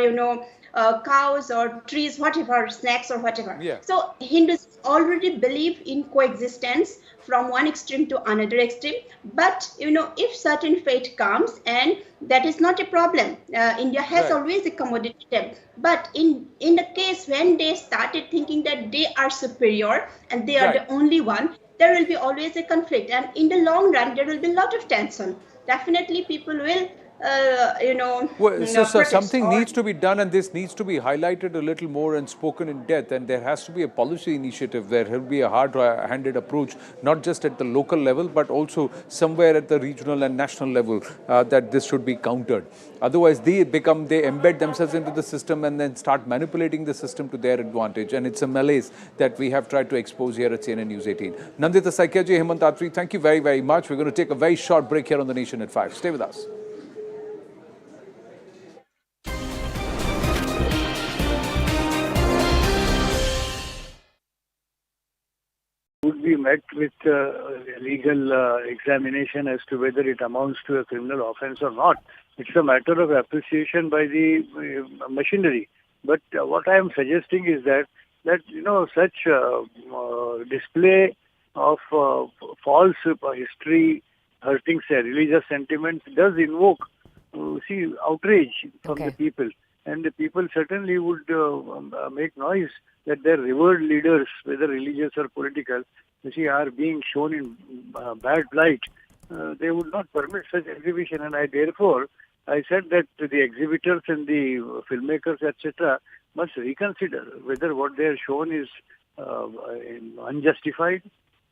cows or trees, whatever, snakes or whatever. Yeah. So Hindus already believe in coexistence from one extreme to another extreme. But if certain fate comes, and that is not a problem. India has always accommodated them. But in the case when they started thinking that they are superior and they are the only one, there will be always a conflict, and in the long run there will be a lot of tension. Definitely people will so something needs to be done, and this needs to be highlighted a little more and spoken in depth, and there has to be a policy initiative. There will be a hard-handed approach, not just at the local level, but also somewhere at the regional and national level, that this should be countered. Otherwise, they embed themselves into the system and then start manipulating the system to their advantage. And it's a malaise that we have tried to expose here at CNN News 18. Nandita Saikyaji, Hemant Atri, thank you very, very much. We're going to take a very short break here on The Nation at 5. Stay with us. Would be met with legal examination as to whether it amounts to a criminal offence or not. It's a matter of appreciation by the machinery. But what I am suggesting is that such display of false history hurting religious sentiments does invoke outrage from the people, and the people certainly would make noise that their revered leaders, whether religious or political, are being shown in bad light. They would not permit such exhibition, and therefore I said that the exhibitors and the filmmakers, etc., must reconsider whether what they are shown is unjustified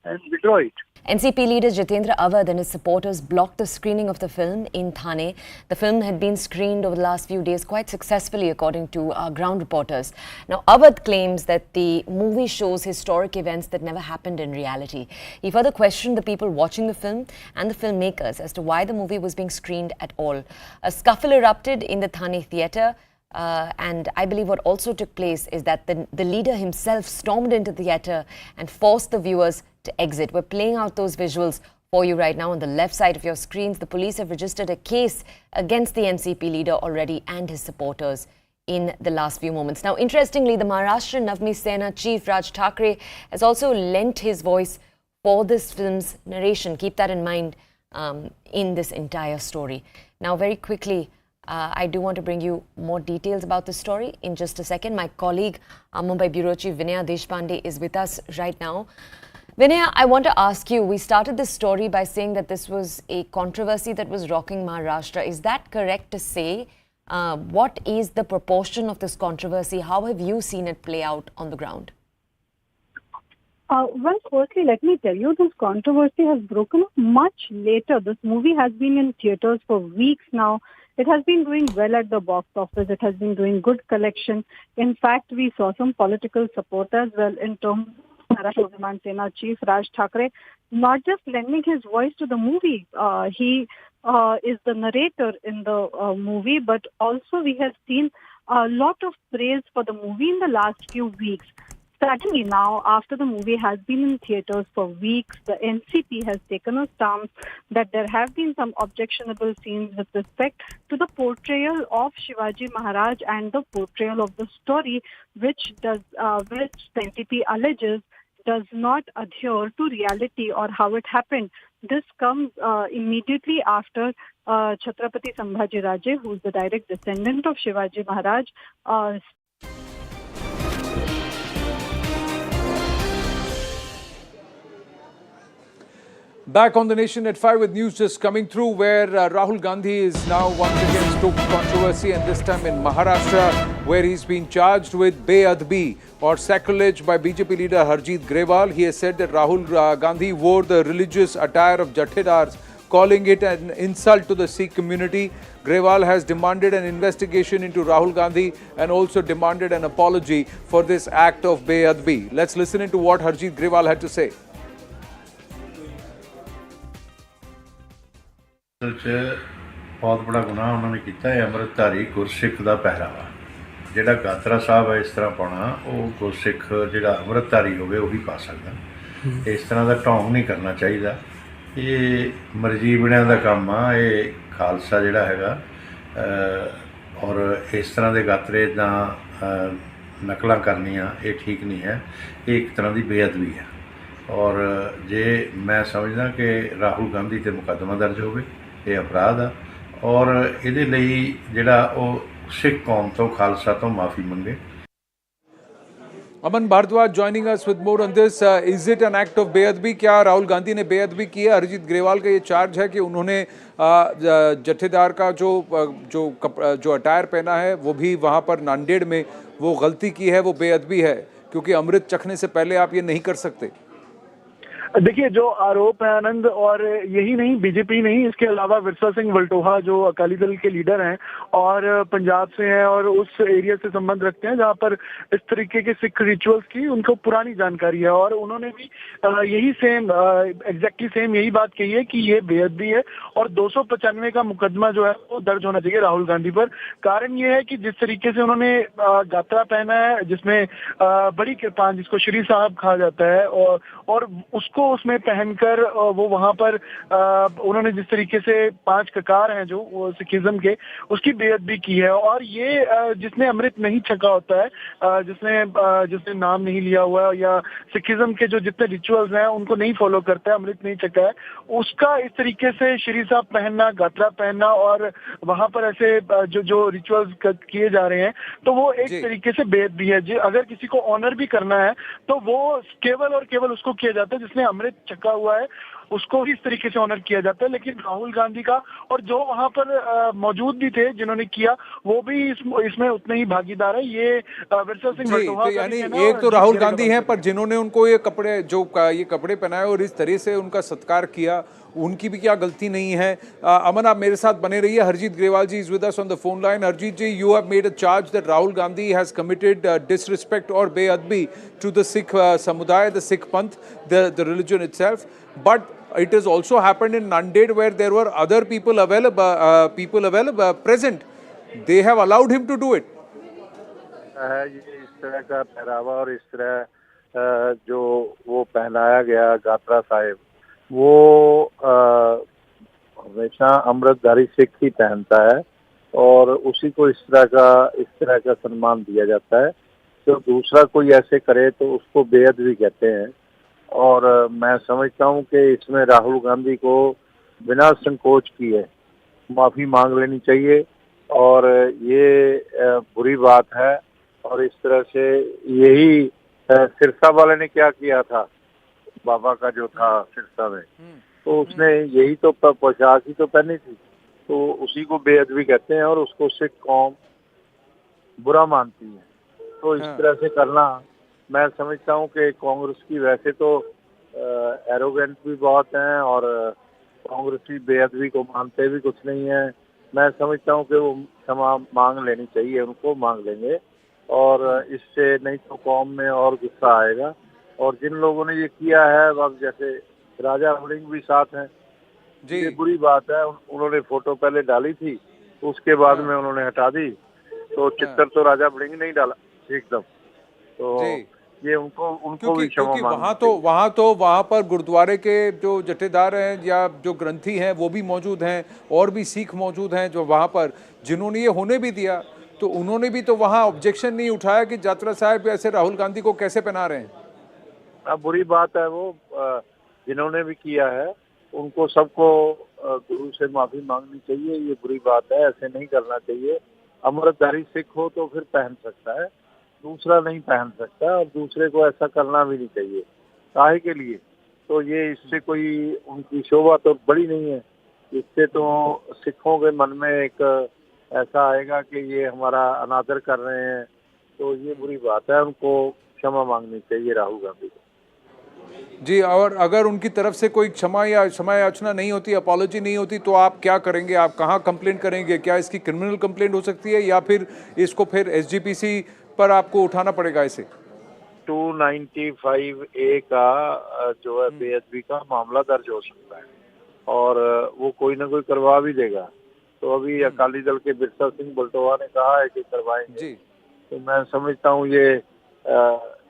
and withdraw it. NCP leader Jitendra Awadh and his supporters blocked the screening of the film in Thane. The film had been screened over the last few days quite successfully, according to our ground reporters. Now, Awadh claims that the movie shows historic events that never happened in reality. He further questioned the people watching the film and the filmmakers as to why the movie was being screened at all. A scuffle erupted in the Thane theatre. And I believe what also took place is that the leader himself stormed into the theatre and forced the viewers to exit. We're playing out those visuals for you right now on the left side of your screens. The police have registered a case against the NCP leader already and his supporters in the last few moments. Now, interestingly, the Maharashtra Navmi Sena chief Raj Thackeray has also lent his voice for this film's narration. Keep that in mind in this entire story. Now, very quickly, I do want to bring you more details about this story in just a second. My colleague, Mumbai Bureau Chief Vinaya Deshpande is with us right now. Vinaya, I want to ask you, we started this story by saying that this was a controversy that was rocking Maharashtra. Is that correct to say? What is the proportion of this controversy? How have you seen it play out on the ground? Well, firstly, let me tell you, this controversy has broken up much later. This movie has been in theatres for weeks now. It has been doing well at the box office. It has been doing good collection. In fact, we saw some political support as well in terms of Maharashtra Sena chief Raj Thackeray not just lending his voice to the movie. He is the narrator in the movie, but also we have seen a lot of praise for the movie in the last few weeks. Certainly now, after the movie has been in theatres for weeks, the NCP has taken a stance that there have been some objectionable scenes with respect to the portrayal of Shivaji Maharaj and the portrayal of the story, which the NCP alleges does not adhere to reality or how it happened. This comes immediately after Chhatrapati Sambhaji Raje, who is the direct descendant of Shivaji Maharaj, Back on The Nation at 5 with news just coming through, where Rahul Gandhi is now once again stoked controversy, and this time in Maharashtra, where he's been charged with beadbi or sacrilege by BJP leader Harjeet Grewal. He has said that Rahul Gandhi wore the religious attire of Jathedars, calling it an insult to the Sikh community. Grewal has demanded an investigation into Rahul Gandhi and also demanded an apology for this act of beadbi. Let's listen into what Harjeet Grewal had to say. बहुत बड़ा गुनाह उन्होंने किया है अमृतधारी गुरसिख का पहरावा जिहड़ा गात्रा साहब है इस तरह पाना वो गुरसिख जिहड़ा अमृतधारी होवे वही पा सकदा इस तरह का ढोंग नहीं करना चाहिए ये मर्जी बणिया का काम आ ये खालसा जिहड़ा हैगा ਔਰ ਇਸ ਤਰ੍ਹਾਂ ਦੇ ਗਾਤਰੇ ਜਾਂ ਨਕਲਾਂ ਕਰਨੀਆਂ ਇਹ ਠੀਕ ਨਹੀਂ ਹੈ, ਇਹ ਇੱਕ ਤਰ੍ਹਾਂ ਦੀ ਬੇਅਦਬੀ ਹੈ। ਔਰ ਜੇ ਮੈਂ ਸਮਝਦਾ ਕਿ ਰਾਹੁਲ ਗਾਂਧੀ 'ਤੇ ਮੁਕੱਦਮਾ ਦਰਜ ਹੋਵੇ, ਇਹ ਅਪਰਾਧ ਆ, ਔਰ ਇਹਦੇ ਲਈ ਜਿਹੜਾ ਉਹ ਸਿੱਖ ਕੌਮ ਤੋਂ, ਖਾਲਸਾ ਤੋਂ ਮਾफ़ी मंगे। अमन Bhardwaj joining us with more on this. Is it an act of बेअदबी? क्या राहुल गांधी ने बेअदबी की है? हरजीत ग्रेवाल का ये चार्ज है कि उन्होंने जत्थेदार का जो अटायर पहना है वो भी वहाँ पर नांदेड़ में वो गलती की है, वो बेअदबी है, क्योंकि अमृत चखने से पहले आप ये नहीं कर सकते। देखिए, जो आरोप है आनंद, और यही नहीं, बीजेपी नहीं, इसके अलावा विरसा सिंह वल्टोहा जो अकाली दल के लीडर हैं और पंजाब से हैं और उस एरिया से संबंध रखते हैं जहां पर इस तरीके के सिख रिचुअल्स की उनको पुरानी जानकारी है, और उन्होंने भी यही एग्जैक्टली सेम यही बात कही है कि ये बेअदबी है और 295 का मुकदमा जो है वो दर्ज होना चाहिए राहुल गांधी पर। कारण ये है कि जिस तरीके से उन्होंने गात्रा पहना है, जिसमें बड़ी कृपान, जिसको श्री साहब कहा जाता है, और उसको उसमें पहनकर वो वहां पर उन्होंने जिस तरीके से 5 ककार हैं जो वो सिखिज्म के, उसकी बेअदबी की है। और ये जिसने अमृत नहीं छका होता है, जिसने नाम नहीं लिया हुआ है या सिखिज्म के जो जितने रिचुअल्स हैं उनको नहीं फॉलो करता है, अमृत नहीं छका है, उसका इस तरीके से श्री साहब पहनना, गात्रा पहनना और वहां पर ऐसे जो रिचुअल्स किए जा रहे हैं, तो वो एक तरीके से बेअदबी है। अगर किसी को ऑनर भी करना है तो वो केवल और केवल उसको किया जाता है जिसने अमृत चखा हुआ है, उसको ही इस तरीके से ऑनर किया जाता है। लेकिन राहुल गांधी का, और जो वहां पर मौजूद भी थे जिन्होंने किया, वो भी इसमें उतने ही भागीदार है। ये विरसा सिंह वल्टोहा, यानी एक तो राहुल गांधी हैं, पर जिन्होंने उनको ये कपड़े पहनाए और इस तरह से उनका सत्कार किया, उनकी भी क्या गलती नहीं है। अमन, आप मेरे साथ बने रहिए। Harjeet Grewal ji is with us on the phone line. Harjeet ji, you have made a charge that Rahul Gandhi has committed disrespect or बेअदबी to the Sikh samuday, the Sikh panth, the religion itself. But it has also happened in Nanded where there were other people available present. They have allowed him to do it. ये इस तरह का पहरावा और इस तरह जो वो पहनाया गया गात्रा साहिब, वो हमेशा अमृतधारी सिख ही पहनता है और उसी को इस तरह का सम्मान दिया जाता है। तो दूसरा कोई ऐसे करे तो उसको बेअदबी कहते हैं। और मैं समझता हूँ कि इसमें राहुल गांधी को बिना संकोच किए माफ़ी मांग लेनी चाहिए, और ये बुरी बात है। और इस तरह से यही सिरसा वाले ने क्या किया था, बाबा का जो था सिरसा में, तो उसने यही तो पोशाक ही तो पहनी थी, तो उसी को बेअदबी कहते हैं और उसको सिख कौम बुरा मानती है। तो इस तरह से करना, मैं समझता हूँ कि कांग्रेस की वैसे तो एरोगेंट भी बहुत हैं और कांग्रेसी बेअदबी को मानते भी कुछ नहीं है। मैं समझता हूँ कि वो क्षमा मांग लेनी चाहिए, उनको मांग लेंगे, और इससे नहीं तो कौम में और गुस्सा आएगा। और जिन लोगों ने ये किया है, अब जैसे राजा वड़िंग भी साथ हैं, ये बुरी बात है। उन्होंने फोटो पहले डाली थी, उसके बाद में उन्होंने हटा दी, तो चित्र तो राजा वड़िंग नहीं डाला एकदम, तो ये उनको भी क्षमा मांगनी। वहाँ पर गुरुद्वारे के जो जत्थेदार हैं या जो ग्रंथी हैं वो भी मौजूद हैं, और भी सिख मौजूद हैं जो वहाँ पर, जिन्होंने ये होने भी दिया, तो उन्होंने भी तो वहाँ ऑब्जेक्शन नहीं उठाया कि यात्रा साहब ऐसे राहुल गांधी को कैसे पहना रहे हैं। अब बुरी बात है, वो जिन्होंने भी किया है उनको सबको गुरु से माफ़ी मांगनी चाहिए। ये बुरी बात है, ऐसे नहीं करना चाहिए। अमृतधारी सिख हो तो फिर पहन सकता है, दूसरा नहीं पहन सकता, और दूसरे को ऐसा करना भी नहीं चाहिए। काहे के लिए? तो ये इससे कोई उनकी शोभा तो बड़ी नहीं है। इससे तो सिखों के मन में एक ऐसा आएगा कि ये हमारा अनादर कर रहे हैं, तो ये बुरी बात है। उनको क्षमा मांगनी चाहिए राहुल गांधी को। जी, और अगर उनकी तरफ से कोई क्षमा याचना नहीं होती, अपॉलॉजी नहीं होती, तो आप क्या करेंगे? आप कहाँ कंप्लेंट करेंगे? क्या इसकी क्रिमिनल कंप्लेंट हो सकती है, या फिर इसको फिर SGPC पर आपको उठाना पड़ेगा? इसे 295A का जो है बेअदबी का मामला दर्ज हो सकता है, और वो कोई ना कोई करवा भी देगा। तो अभी अकाली दल के विरसा सिंह वल्टोहा ने कहा है कि करवाएंगे, तो मैं समझता हूँ ये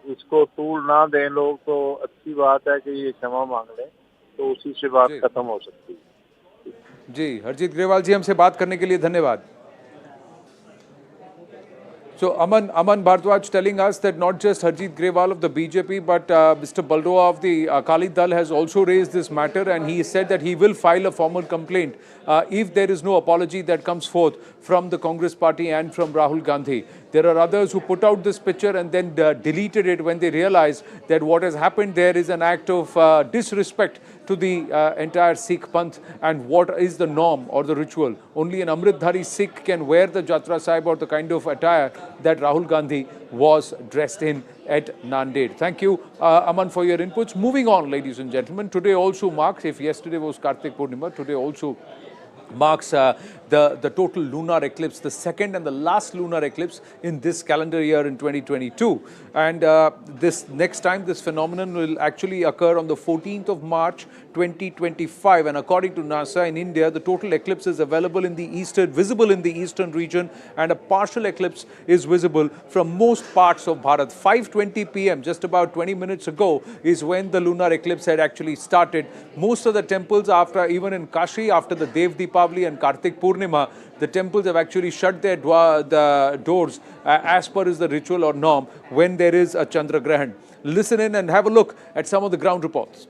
इसको तूल ना दें लोग, तो अच्छी बात है कि ये क्षमा मांग लें, तो उसी से बात खत्म हो सकती है। जी, हरजीत ग्रेवाल जी, हमसे बात करने के लिए धन्यवाद। So Aman Bhardwaj telling us that not just Harjit Grewal of the BJP, but Mr. Balroa of the Akali Dal has also raised this matter, and he said that he will file a formal complaint if there is no apology that comes forth from the Congress party and from Rahul Gandhi. There are others who put out this picture and then deleted it when they realized that what has happened there is an act of disrespect to the entire Sikh Panth and what is the norm or the ritual. Only an Amritdhari Sikh can wear the Jatra Sahib or the kind of attire that Rahul Gandhi was dressed in at Nanded. Thank you, Aman, for your inputs. Moving on, ladies and gentlemen, today also marks, if yesterday was Kartik Purnima, today also marks the total lunar eclipse, the second and the last lunar eclipse in this calendar year in 2022. And this next time, this phenomenon will actually occur on the 14th of March 2025. And according to NASA in India, the total eclipse is visible in the eastern region, and a partial eclipse is visible from most parts of Bharat. 5:20 p.m., just about 20 minutes ago, is when the lunar eclipse had actually started. Most of the temples, even in Kashi, after the Dev Deepavali and Kartik Purnima, the temples have actually shut their doors as per is the ritual or norm when there is a Chandra Grahan. Listen in and have a look at some of the ground reports.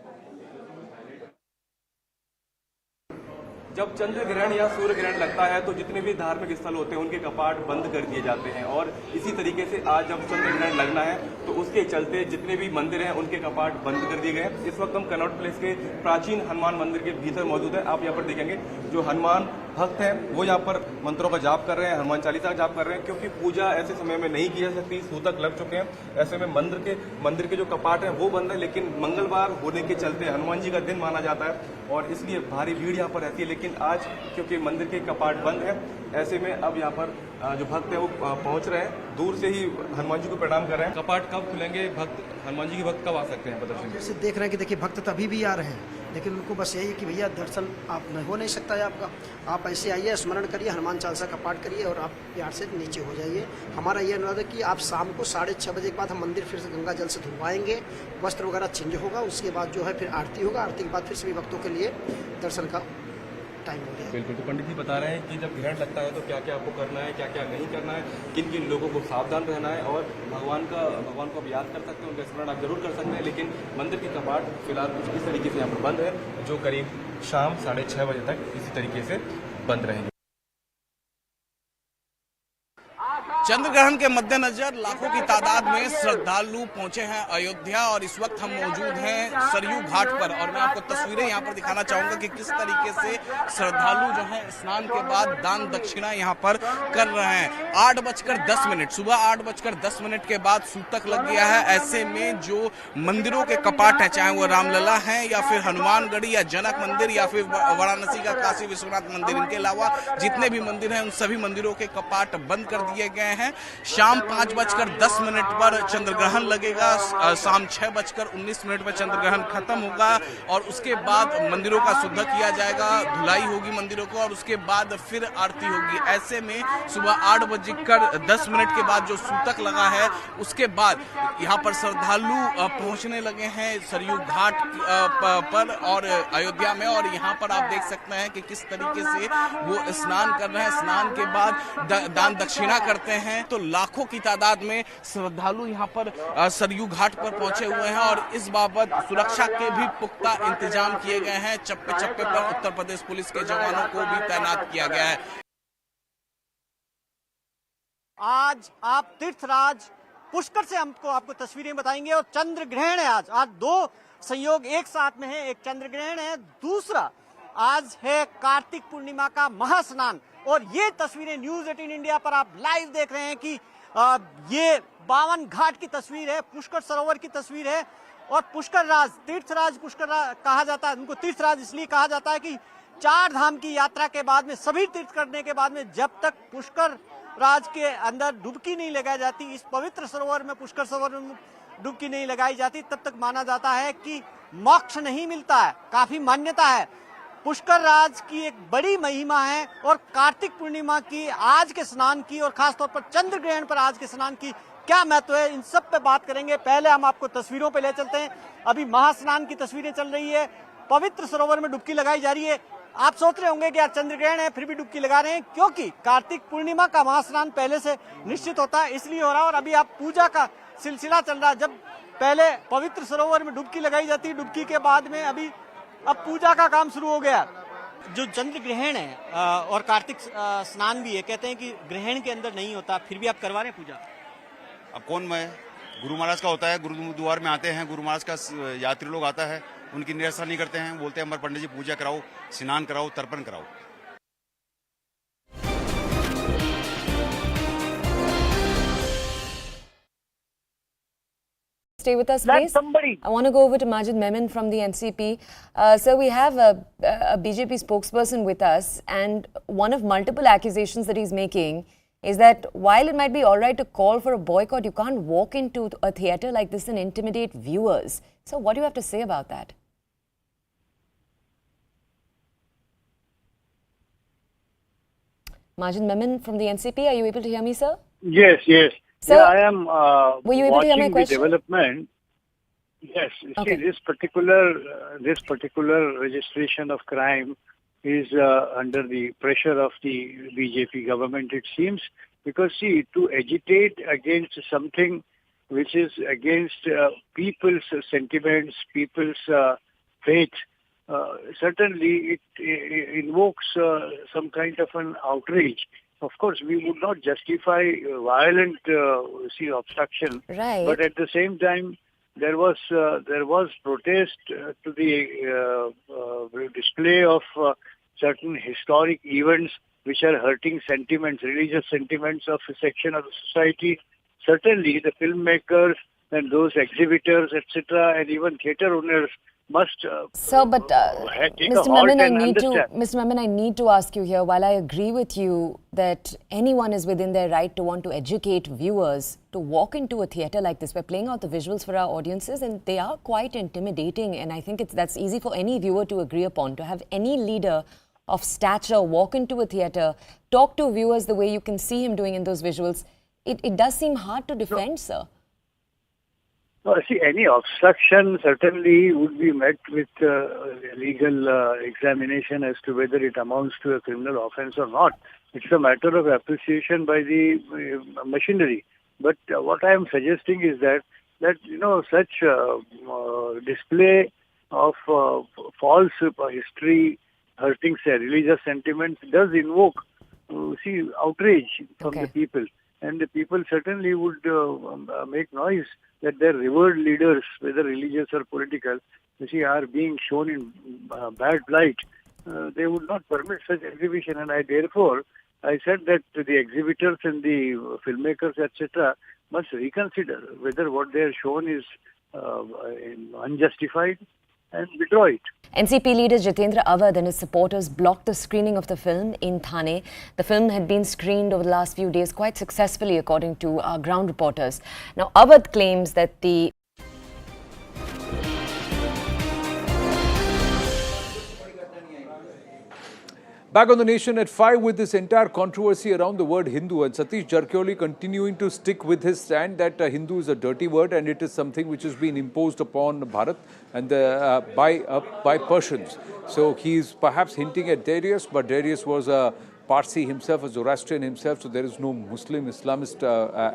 जब चंद्र ग्रहण या सूर्य ग्रहण लगता है तो जितने भी धार्मिक स्थल होते हैं उनके कपाट बंद कर दिए जाते हैं, और इसी तरीके से आज जब चंद्र ग्रहण लगना है तो उसके चलते जितने भी मंदिर हैं उनके कपाट बंद कर दिए गए हैं। इस वक्त हम कनॉट प्लेस के प्राचीन हनुमान मंदिर के भीतर मौजूद है। आप यहाँ पर देखेंगे जो हनुमान भक्त हैं वो यहाँ पर मंत्रों का जाप कर रहे हैं, हनुमान चालीसा का जाप कर रहे हैं, क्योंकि पूजा ऐसे समय में नहीं की जा सकती, सूतक लग चुके हैं। ऐसे में मंदिर के जो कपाट हैं वो बंद है, लेकिन मंगलवार होने के चलते हनुमान जी का दिन माना जाता है और इसलिए भारी भीड़ यहाँ पर रहती है। लेकिन आज क्योंकि मंदिर के कपाट बंद है, ऐसे में अब यहाँ पर जो भक्त है वो पहुंच रहे हैं, दूर से ही हनुमान जी को प्रणाम कर रहे हैं। कपाट कब खुलेंगे, भक्त हनुमान जी के भक्त कब आ सकते हैं प्रदर्शन? जैसे देख रहे हैं कि देखिए भक्त तो अभी भी आ रहे हैं, लेकिन उनको बस यही है कि भैया दर्शन आप हो नहीं सकता है आपका, आप ऐसे आइए, स्मरण करिए, हनुमान चालीसा का पाठ करिए और आप प्यार से नीचे हो जाइए। हमारा ये अनुरोध है कि आप शाम को 6:30 बजे के बाद हम मंदिर फिर से गंगा जल से धुलवाएंगे, वस्त्र वगैरह चेंज होगा, उसके बाद जो है फिर आरती होगा, आरती के बाद फिर सभी भक्तों के लिए दर्शन का टाइम हो गया। बिल्कुल, तो पंडित जी बता रहे हैं कि जब ग्रहण लगता है तो क्या क्या आपको करना है, क्या क्या नहीं करना है, किन किन लोगों को सावधान रहना है, और भगवान को आप याद कर सकते हैं, उनका स्मरण आप जरूर कर सकते हैं। लेकिन मंदिर की कपाट फिलहाल कुछ इस तरीके से यहाँ पर बंद है, जो करीब शाम 6:30 बजे तक इसी तरीके से बंद रहेंगे। चंद्र ग्रहण के मद्देनजर लाखों की तादाद में श्रद्धालु पहुंचे हैं अयोध्या, और इस वक्त हम मौजूद हैं सरयू घाट पर, और मैं आपको तस्वीरें यहां पर दिखाना चाहूंगा कि किस तरीके से श्रद्धालु जो हैं स्नान के बाद दान दक्षिणा यहां पर कर रहे हैं। 8:10 सुबह 8:10 के बाद सूतक लग गया है। ऐसे में जो मंदिरों के कपाट हैं, चाहे वो रामलला हैं या फिर हनुमानगढ़ी या जनक मंदिर या फिर वाराणसी का काशी विश्वनाथ मंदिर, इनके अलावा जितने भी मंदिर हैं उन सभी मंदिरों के कपाट बंद कर दिए गए हैं। शाम 5:10 पर चंद्र ग्रहण लगेगा, शाम 6:19 पर चंद्र ग्रहण खत्म होगा, और उसके बाद मंदिरों का शुद्ध किया जाएगा, धुलाई होगी मंदिरों को, और उसके बाद फिर आरती होगी। ऐसे में सुबह 8:10 के बाद जो सूतक लगा है उसके बाद यहाँ पर श्रद्धालु पहुंचने लगे हैं सरयू घाट पर और अयोध्या में, और यहाँ पर आप देख सकते हैं कि किस तरीके से वो स्नान कर रहे हैं। स्नान के बाद दान दक्षिणा करते हैं। तो लाखों की तादाद में श्रद्धालु यहाँ पर सरयू घाट पर पहुंचे हुए हैं, और इस बाबत सुरक्षा के भी पुख्ता इंतजाम किए गए हैं। चप्पे चप्पे पर उत्तर प्रदेश पुलिस के जवानों को भी तैनात किया गया है। आज आप तीर्थराज पुष्कर से हमको आपको तस्वीरें बताएंगे, और चंद्र ग्रहण है आज 2 संयोग एक साथ में है, एक चंद्र ग्रहण है, दूसरा आज है कार्तिक पूर्णिमा का महास्नान। और ये तस्वीरें न्यूज़18 इंडिया पर आप लाइव देख रहे हैं कि ये 52 घाट की तस्वीर है, पुष्कर सरोवर की तस्वीर है, और पुष्कर राज, तीर्थराज पुष्कर कहा जाता है, उनको तीर्थराज इसलिए कहा जाता है कि 4 धाम की यात्रा के बाद में, सभी तीर्थ करने के बाद में जब तक पुष्कर राज के अंदर डुबकी नहीं लगाई जाती, इस पवित्र सरोवर में, पुष्कर सरोवर में डुबकी नहीं लगाई जाती, तब तक माना जाता है कि मोक्ष नहीं मिलता है। काफी मान्यता है। पुष्कर राज की एक बड़ी महिमा है, और कार्तिक पूर्णिमा की, आज के स्नान की, और खासतौर पर चंद्र ग्रहण पर आज के स्नान की क्या महत्व है, इन सब पे बात करेंगे। पहले हम आपको तस्वीरों पे ले चलते हैं। अभी महास्नान की तस्वीरें चल रही है, पवित्र सरोवर में डुबकी लगाई जा रही है। आप सोच रहे होंगे कि आज चंद्र ग्रहण है फिर भी डुबकी लगा रहे हैं, क्योंकि कार्तिक पूर्णिमा का महास्नान पहले से निश्चित होता है, इसलिए हो रहा है। और अभी आप पूजा का सिलसिला चल रहा है। जब पहले पवित्र सरोवर में डुबकी लगाई जाती है, डुबकी के बाद में अभी अब पूजा का काम शुरू हो गया। जो चंद्र ग्रहण है और कार्तिक स्नान भी है, कहते हैं कि ग्रहण के अंदर नहीं होता, फिर भी आप करवा रहे हैं पूजा। अब कौन मैं, गुरु महाराज का होता है, गुरुद्वार में आते हैं, गुरु महाराज का यात्री लोग आता है, उनकी निरक्षा नहीं करते हैं, बोलते हैं हमारे पंडित जी पूजा कराओ, स्नान कराओ, तर्पण कराओ। Stay with us, please. I want to go over to Majid Memon from the NCP. So we have a BJP spokesperson with us, and one of multiple accusations that he's making is that while it might be all right to call for a boycott, you can't walk into a theatre like this and intimidate viewers. So what do you have to say about that? Majid Memon from the NCP, are you able to hear me, sir? Yes, yes. Sir, yeah, I am were you able to hear my watching the question? development. Yes, Okay. see, this particular registration of crime is under the pressure of the BJP government, it seems, because see, to agitate against something which is against people's sentiments, people's faith, certainly it invokes some kind of an outrage. Of course, we would not justify violent obstruction, Right. but at the same time, there was protest to the display of certain historic events which are hurting sentiments, religious sentiments of a section of the society. Certainly, the filmmakers and those exhibitors, etc., and even theatre owners must Sir, but take Mr. a halt Memon, and understand. Mr. Memon, I need to ask you here, while I agree with you that anyone is within their right to want to educate viewers, to walk into a theatre like this, we're playing out the visuals for our audiences and they are quite intimidating, and I think that's easy for any viewer to agree upon. To have any leader of stature walk into a theatre, talk to viewers the way you can see him doing in those visuals, it does seem hard to defend, sir. See, any obstruction certainly would be met with legal examination as to whether it amounts to a criminal offence or not. It's a matter of appreciation by the machinery. But what I am suggesting is that such display of false history hurting religious sentiments does invoke outrage from the people. And the people certainly would make noise that their revered leaders, whether religious or political, are being shown in bad light. They would not permit such exhibition, and therefore I said that the exhibitors and the filmmakers, etc., must reconsider whether what they are shown is unjustified and withdraw it. NCP leader Jitendra Awadh and his supporters blocked the screening of the film in Thane. The film had been screened over the last few days quite successfully, according to our ground reporters. Now, Awadh claims that the Back on the Nation at 5 with this entire controversy around the word Hindu, and Satish Jarkioli continuing to stick with his stand that Hindu is a dirty word and it is something which has been imposed upon Bharat and by Persians. So he is perhaps hinting at Darius, but Darius was a Parsi himself, a Zoroastrian himself, so there is no Muslim Islamist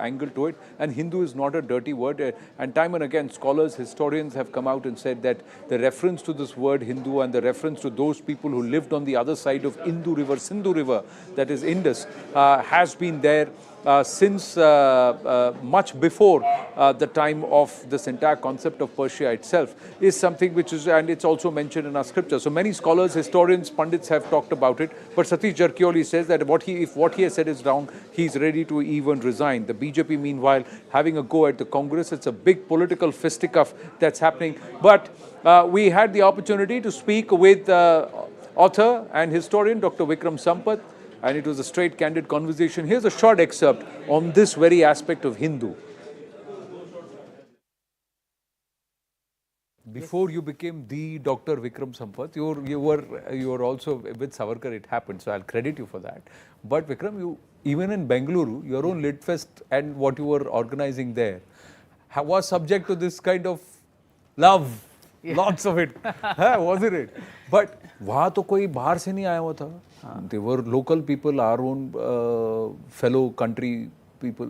angle to it. And Hindu is not a dirty word. And time and again, scholars, historians have come out and said that the reference to this word Hindu and the reference to those people who lived on the other side of Sindhu River, that is Indus, has been there since much before the time of this entire concept of Persia itself, is something which is, and it's also mentioned in our scripture. So many scholars, historians, pundits have talked about it, but Satish Jarkioli says that if what he has said is wrong, he's ready to even resign. The BJP, meanwhile, having a go at the Congress. It's a big political fisticuff that's happening. But we had the opportunity to speak with author and historian Dr. Vikram Sampath, and it was a straight, candid conversation. Here's a short excerpt on this very aspect of Hindu. Before you became the Dr. Vikram Sampath, you were also with Savarkar. It happened, so I'll credit you for that. But Vikram, you even in Bengaluru, your own Lit Fest and what you were organizing there was subject to this kind of love Lots of it. Wasn't it? But वहाँ तो कोई बाहर से नहीं आया हुआ था. They were local people, our own fellow country people,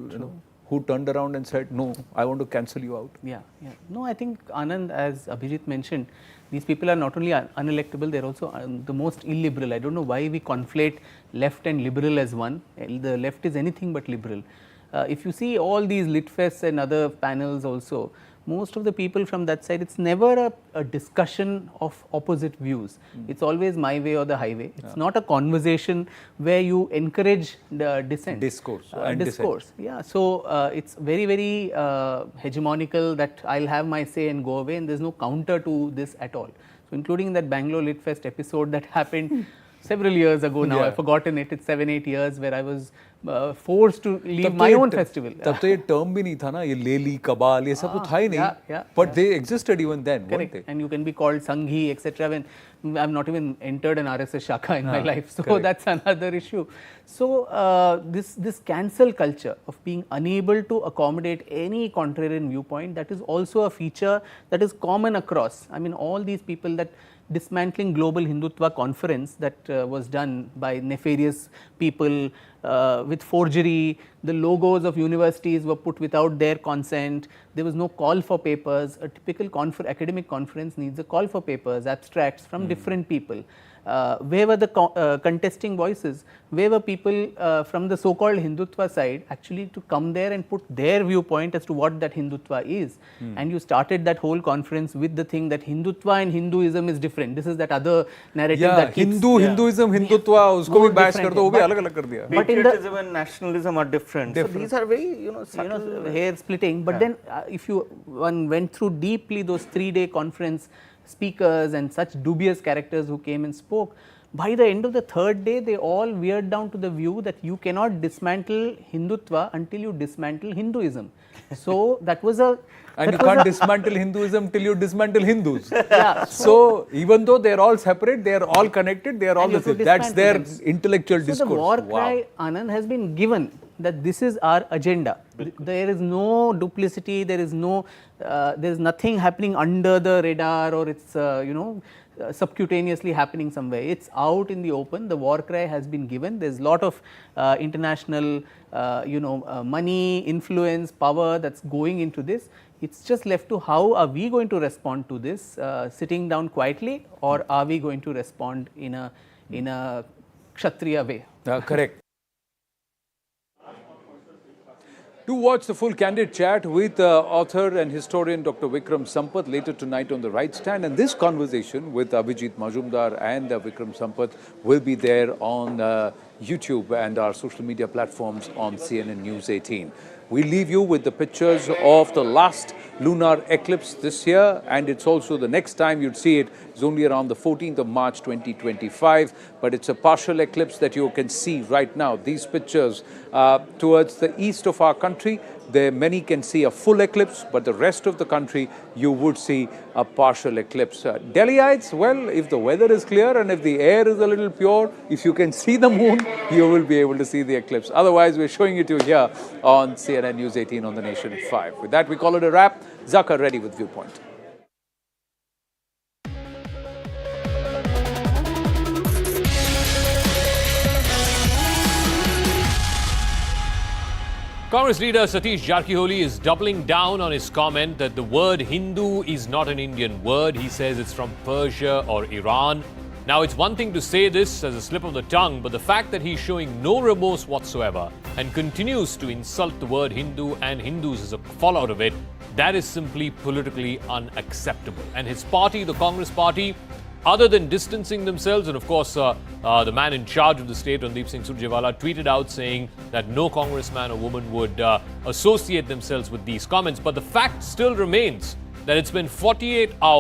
who turned around and said, no, I want to cancel you out. Yeah. No, I think, Anand, as Abhijit mentioned, these people are not only unelectable, they are also the most illiberal. I don't know why we conflate left and liberal as one. The left is anything but liberal. If you see all these Litfests and other panels also, most of the people from that side, it's never a discussion of opposite views. It's always my way or the highway. It's not a conversation where you encourage the dissent. Discourse. Discourse. Yeah. So it's very, very hegemonical that I'll have my say and go away, and there's no counter to this at all. So including that Bangalore Litfest episode that happened several years ago now, I've forgotten it. It's 7-8 years where I was forced to leave my own festival. तब तो ये term भी नहीं था ना, ये लेली, कबाल, ये सब तो था ही नहीं. But they existed even then, weren't they? And you can be called Sanghi, etc. When I've not even entered an RSS Shakha in my life, so that's another issue. So this cancel culture of being unable to accommodate any contrarian viewpoint, that is also a feature that is common across. I mean, all these people, that dismantling global Hindutva conference that was done by nefarious people with forgery, the logos of universities were put without their consent, there was no call for papers. A typical academic conference needs a call for papers, abstracts from different people. Where were the contesting voices? Where were people from the so-called Hindutva side actually to come there and put their viewpoint as to what that Hindutva is? And you started that whole conference with the thing that Hindutva and Hinduism is different. This is that other narrative that keeps... Hinduism, Hindutva, usko bhi bash kar do, wo bhi alag-alag kar diya. Patriotism and nationalism are different. So these are very, subtle, hair splitting. But then if one went through deeply those 3-day conference speakers and such dubious characters who came and spoke, by the end of the 3rd day, they all veered down to the view that you cannot dismantle Hindutva until you dismantle Hinduism. So that was a... And you can't dismantle Hinduism till you dismantle Hindus. So even though they are all separate, they are all connected, they are all the same. That's their intellectual discourse. So the war cry, Anand, has been given that this is our agenda. There is no duplicity, there is nothing happening under the radar, or it's subcutaneously happening somewhere. It's out in the open. The war cry has been given. There's a lot of international money, influence, power that's going into this. It's just left to how are we going to respond to this, sitting down quietly, or are we going to respond in a Kshatriya way? Correct. Do watch the full candid chat with author and historian Dr. Vikram Sampath later tonight on the Right Stand. And this conversation with Abhijit Majumdar and Vikram Sampath will be there on YouTube and our social media platforms on CNN News 18. We leave you with the pictures of the last lunar eclipse this year, and it's also the next time you'd see it is only around the 14th of March 2025, but it's a partial eclipse that you can see right now. These pictures towards the east of our country, there many can see a full eclipse, but the rest of the country you would see a partial eclipse. Delhiites, well, if the weather is clear and if the air is a little pure, if you can see the moon, you will be able to see the eclipse. Otherwise, we're showing it to you here on CNN News 18 on the Nation 5. With that, we call it a wrap. Zakar ready with Viewpoint. Congress leader Satish Jarkiholi is doubling down on his comment that the word Hindu is not an Indian word. He says it's from Persia or Iran. Now, it's one thing to say this as a slip of the tongue, but the fact that he's showing no remorse whatsoever and continues to insult the word Hindu and Hindus as a fallout of it, that is simply politically unacceptable. And his party, the Congress party, other than distancing themselves, and of course the man in charge of the state, Randeep Singh Surjewala, tweeted out saying that no congressman or woman would associate themselves with these comments. But the fact still remains that it's been 48 hours